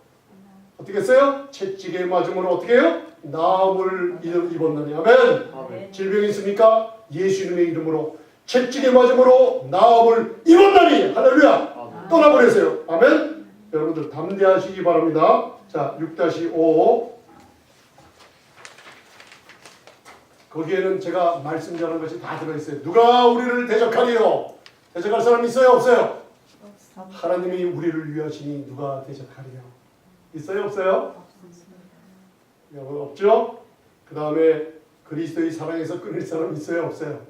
어떻게 했어요? 채찍에 맞음으로 어떻게 해요? 나음을 입었나니 아멘. 아멘. 질병이 있습니까? 예수님의 이름으로 채찍에 맞음으로 나음을 입었나니 할렐루야. 아멘. 떠나버렸어요. 아멘. 여러분들 담대하시기 바랍니다. 자, 6-5 거기에는 제가 말씀 전한 것이 다 들어있어요. 누가 우리를 대적하리요? 대적할 사람 있어요? 없어요? 하나님이 우리를 위하시니 누가 대적하리요? 있어요? 없어요? 여러분 없죠? 그 다음에 그리스도의 사랑에서 끊을 사람 있어요? 없어요?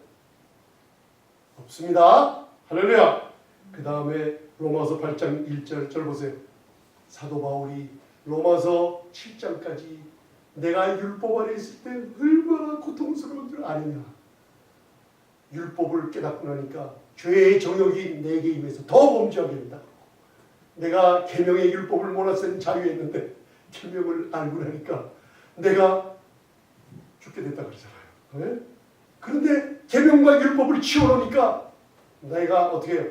없습니다. 할렐루야. 그 다음에 로마서 8장 1절 보세요. 사도 바울이 로마서 7장까지 내가 율법 아래 있을 때 얼마나 고통스러운 줄 아느냐. 율법을 깨닫고 나니까 죄의 정욕이 내게 임해서 더 범죄하게 된다. 내가 계명의 율법을 몰랐을 때 자유했는데 계명을 알고 나니까 내가 죽게 됐다 그러잖아요. 네? 그런데 계명과 율법을 치워놓으니까 내가 어떻게 해요?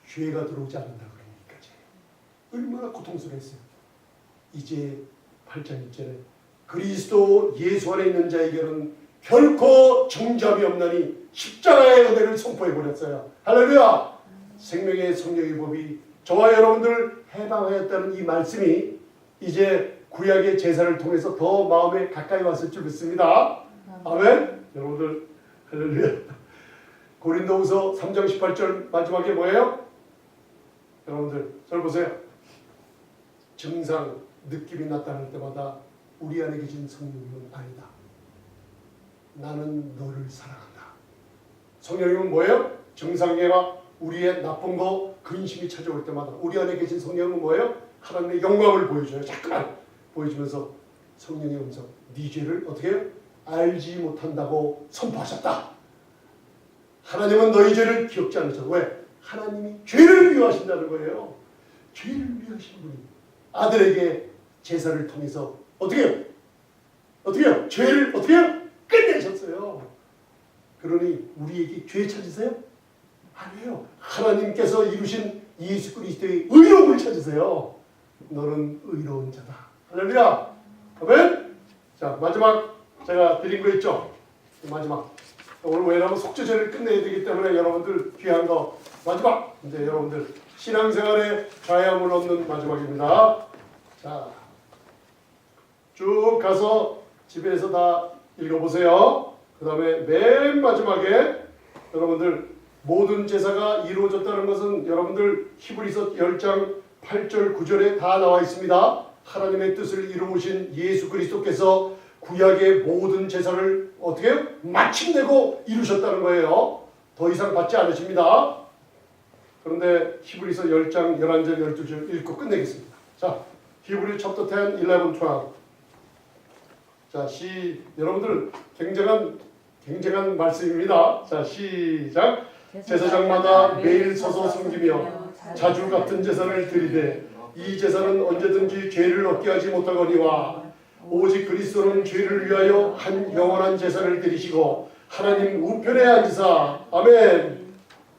죄가 들어오지 않는다 그러니까 얼마나 고통스러웠어요. 이제 8장 1절에 그리스도 예수 안에 있는 자에게는 결코 정죄함이 없나니 십자가의 은혜를 선포해버렸어요. 할렐루야. 생명의 성령의 법이 저와 여러분들을 해방하였다는 이 말씀이 이제 구약의 제사를 통해서 더 마음에 가까이 왔을 줄 믿습니다. 아멘. 여러분들 할렐루야. 고린도후서 3장 18절 마지막에 뭐예요? 여러분들 저를 보세요. 증상, 느낌이 나타날 때마다 우리 안에 계신 성령님은 아니다. 나는 너를 사랑한다. 성령님은 뭐예요? 증상계가 우리의 나쁜 거, 근심이 찾아올 때마다 우리 안에 계신 성령은 뭐예요? 하나님의 영광을 보여줘요. 잠깐 보여주면서 성령의 음성, 네 죄를 어떻게 해요? 알지 못한다고 선포하셨다. 하나님은 너희 죄를 기억지 않으셔. 왜? 하나님이 죄를 미워하신다는 거예요. 죄를 미워하신 분이 아들에게 제사를 통해서 어떻게 해요? 어떻게 해요? 죄를 어떻게 해요? 끝내셨어요. 그러니 우리에게 죄 찾으세요? 아니에요. 하나님께서 이루신 예수 그리스도의 의로움을 찾으세요. 너는 의로운 자다. 할렐루야. 아멘. 자, 마지막 제가 드린 거 있죠? 마지막. 오늘 왜냐하면 속죄제를 끝내야 되기 때문에 여러분들 귀한 거 마지막. 이제 여러분들 신앙생활에 자양을 얻는 마지막입니다. 자, 쭉 가서 집에서 다 읽어보세요. 그 다음에 맨 마지막에 여러분들 모든 제사가 이루어졌다는 것은 여러분들 히브리서 10장 8절 9절에 다 나와 있습니다. 하나님의 뜻을 이루신 예수 그리스도께서 구약의 모든 제사를 어떻게 해요? 마침내고 이루셨다는 거예요. 더 이상 받지 않으십니다. 그런데 히브리서 10장 11절 12절 읽고 끝내겠습니다. 자, 히브리 chapter 10, 11, 12. 자, 여러분들 굉장한 말씀입니다. 자, 시작. 제사장마다 매일 서서 섬기며 자주 같은 제사를 드리되 이 제사는 언제든지 죄를 얻게 하지 못하거니와 오직 그리스도는 죄를 위하여 한 영원한 제사를 드리시고 하나님 우편에 앉으사. 아멘.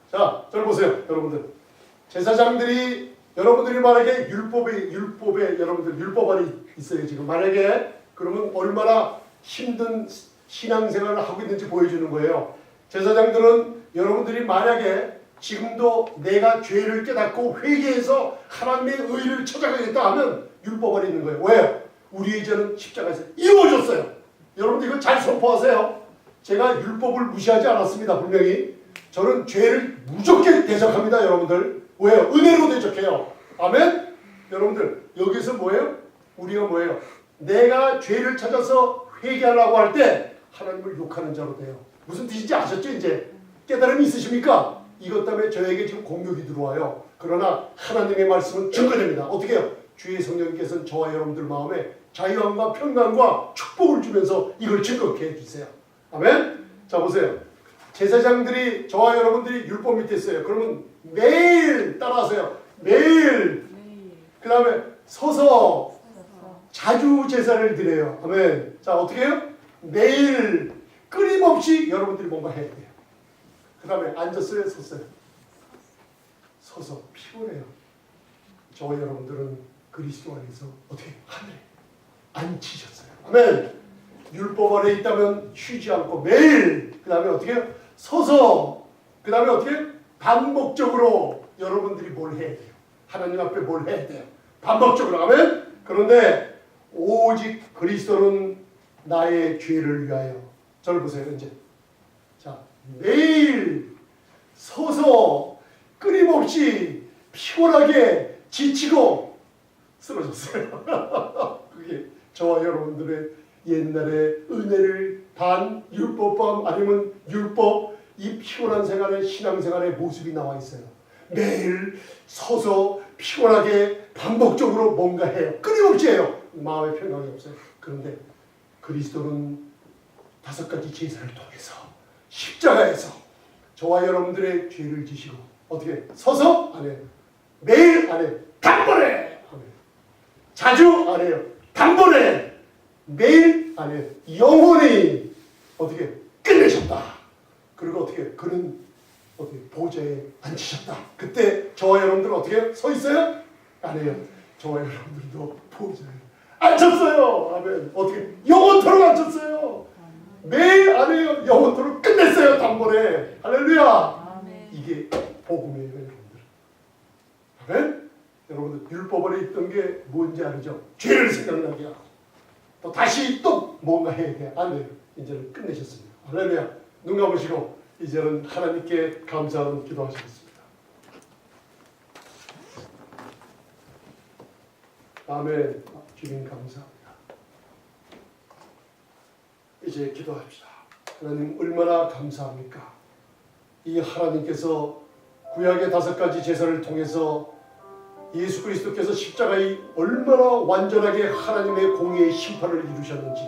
자, 저를 보세요, 여러분들. 제사장들이 여러분들이 만약에 율법에 여러분들 율법 안에 있어요 지금. 만약에 그러면 얼마나 힘든 신앙생활을 하고 있는지 보여주는 거예요. 제사장들은 여러분들이 만약에 지금도 내가 죄를 깨닫고 회개해서 하나님의 의를 찾아가겠다 하면 율법 안에 있는 거예요. 왜요? 우리의 죄는 십자가에서 이루어졌어요. 여러분들 이거 잘 선포하세요. 제가 율법을 무시하지 않았습니다. 분명히 저는 죄를 무조건 대적합니다. 여러분들 왜요? 은혜로 대적해요. 아멘. 여러분들 여기서 뭐예요? 우리가 뭐예요? 내가 죄를 찾아서 회개하려고 할 때 하나님을 욕하는 자로 돼요. 무슨 뜻인지 아셨죠? 이제 깨달음이 있으십니까? 이것 때문에 저에게 지금 공격이 들어와요. 그러나 하나님의 말씀은 증거됩니다. 어떻게 해요? 주의 성령께서는 저와 여러분들 마음에 자유함과 평강과 축복을 주면서 이걸 증거케 해주세요. 아멘? 자, 보세요. 제사장들이 저와 여러분들이 율법 밑에 있어요. 그러면 매일 따라하세요. 매일. 그 다음에 서서 자주 제사를 드려요. 아멘. 자, 어떻게 해요? 매일 끊임없이 여러분들이 뭔가 해야 돼요. 그 다음에 앉았어요? 섰어요? 서서 피곤해요. 저와 여러분들은 그리스도 안에서 어떻게 하늘에 앉히셨어요. 아멘. 율법 안에 있다면 쉬지 않고 매일. 그 다음에 어떻게 해요? 서서. 그 다음에 어떻게 해요? 반복적으로 여러분들이 뭘 해야 돼요? 하나님 앞에 뭘 해야 돼요? 반복적으로. 아멘. 그런데 오직 그리스도는 나의 죄를 위하여. 저를 보세요. 이제 자, 매일 서서 끊임없이 피곤하게 지치고 쓰러졌어요. 그게 저와 여러분들의 옛날에 은혜를 반 율법범 아니면 율법 이 피곤한 생활의 신앙생활의 모습이 나와 있어요. 매일 서서 피곤하게 반복적으로 뭔가 해요. 끊임없이 해요. 마음의 평강이 없어요. 그런데 그리스도는 5가지 제사를 통해서 십자가에서 저와 여러분들의 죄를 지시고 어떻게 서서 안 해요. 매일 안 해요. 단번에 안 해요. 자주 안 해요. 단번에 매일 안 해요. 영원히 어떻게 끝내셨다. 그리고 어떻게 그는 어떻게 보좌에 앉히셨다. 그때 저와 여러분들은 어떻게 서 있어요? 안 해요. 저와 여러분들도 보좌에 앉혔어요. 아멘. 어떻게 영원토록 앉혔어요. 매일 안 해요. 영원토록 끝냈어요. 단번에. 할렐루야. 아멘. 이게 복음이에요, 여러분들. 아멘. 여러분들 율법 안에 있던 게 뭔지 알죠? 죄를 생각나게 하고 또 다시 또 뭔가 해야 돼. 안 돼요. 이제는 끝내셨습니다. 할렐루야. 눈 감으시고 이제는 하나님께 감사하는 기도하시겠습니다. 아멘. 주님 감사합니다. 이제 기도합시다. 하나님 얼마나 감사합니까? 이 하나님께서 구약의 5가지 제사를 통해서 예수 그리스도께서 십자가에 얼마나 완전하게 하나님의 공의의 심판을 이루셨는지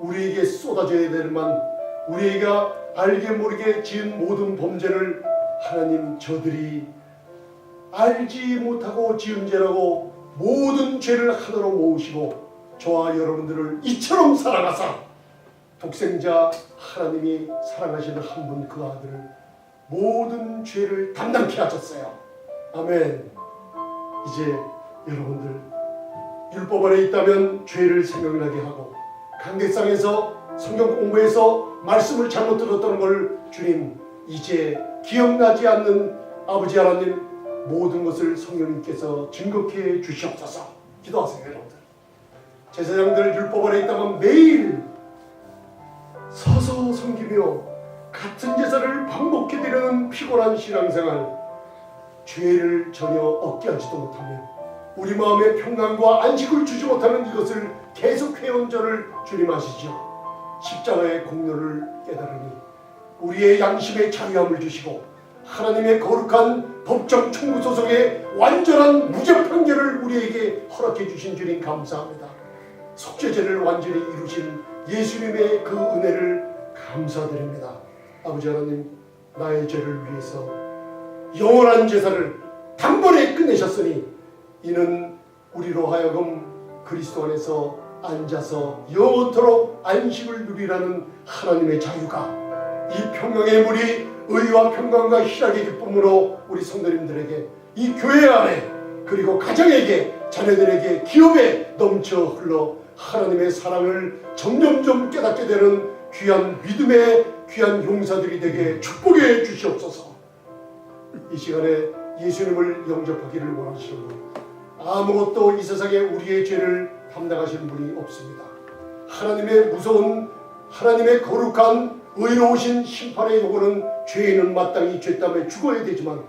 우리에게 쏟아져야 되지만 우리가 알게 모르게 지은 모든 범죄를 하나님 저들이 알지 못하고 지은 죄라고 모든 죄를 하나로 모으시고 저와 여러분들을 이처럼 사랑하사 독생자 하나님이 사랑하시는 한 분 그 아들을 모든 죄를 담당케 하셨어요. 아멘. 이제 여러분들 율법 안에 있다면 죄를 생각나게 하고 관계상에서 성경 공부에서 말씀을 잘못 들었다는 걸 주님 이제 기억나지 않는 아버지 하나님 모든 것을 성령님께서 증거케 주시옵소서. 기도하세요 여러분들. 제사장들 율법 안에 있다면 매일 서서 섬기며 같은 제사를 반복해 드리는 피곤한 신앙생활 죄를 전혀 얻게 하지도 못하며 우리 마음의 평강과 안식을 주지 못하는 이것을 계속해온 저를 주님 아시죠? 십자가의 공로를 깨달으니 우리의 양심의 자유함을 주시고 하나님의 거룩한 법정 청구소 속에 완전한 무죄 판결을 우리에게 허락해 주신 주님 감사합니다. 속죄죄를 완전히 이루신 예수님의 그 은혜를 감사드립니다. 아버지 하나님 나의 죄를 위해서 영원한 제사를 단번에 끝내셨으니 이는 우리로 하여금 그리스도 안에서 앉아서 영원토록 안식을 누리라는 하나님의 자유가 이 평강의 물이 의와 평강과 희락의 기쁨으로 우리 성도님들에게 이 교회 안에 그리고 가정에게 자녀들에게 기업에 넘쳐 흘러 하나님의 사랑을 점점점 깨닫게 되는 귀한 믿음의 귀한 용사들이 되게 축복해 주시옵소서. 이 시간에 예수님을 영접하기를 원하시는 분 아무것도 이 세상에 우리의 죄를 담당하시는 분이 없습니다. 하나님의 무서운 하나님의 거룩한 의로우신 심판의 요구는 죄인은 마땅히 죄땀에 죽어야 되지만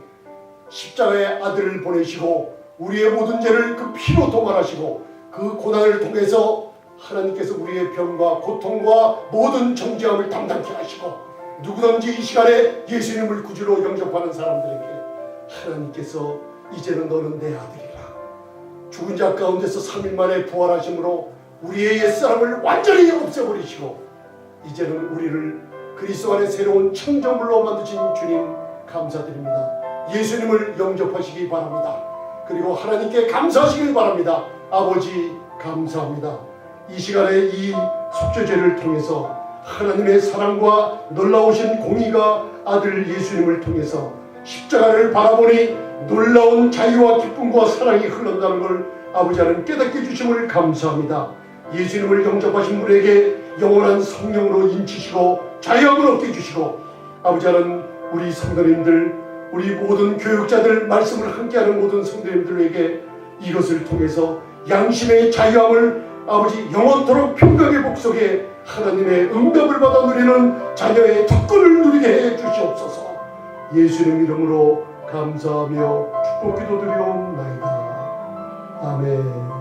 십자가의 아들을 보내시고 우리의 모든 죄를 그 피로 도말하시고 그 고난을 통해서 하나님께서 우리의 병과 고통과 모든 정죄함을 담당케 하시고 누구든지 이 시간에 예수님을 구주로 영접하는 사람들에게 하나님께서 이제는 너는 내 아들이라 죽은 자 가운데서 3일 만에 부활하심으로 우리의 옛사람을 완전히 없애버리시고 이제는 우리를 그리스도 안에 새로운 창조물로 만드신 주님 감사드립니다. 예수님을 영접하시기 바랍니다. 그리고 하나님께 감사하시길 바랍니다. 아버지 감사합니다. 이 시간에 이 속죄죄를 통해서 하나님의 사랑과 놀라우신 공의가 아들 예수님을 통해서 십자가를 바라보니 놀라운 자유와 기쁨과 사랑이 흘러나는 걸 아버지 하나님 깨닫게 주심을 감사합니다. 예수님을 영접하신 분에게 영원한 성령으로 인치시고 자유함을 얻게 해주시고 아버지 하나님 우리 성도님들 우리 모든 교육자들 말씀을 함께하는 모든 성도님들에게 이것을 통해서 양심의 자유함을 아버지 영원토록 평강의 복속에 하나님의 응답을 받아 누리는 자녀의 특권을 누리게 해 주시옵소서. 예수님 이름으로 감사하며 축복 기도드리옵나이다. 아멘.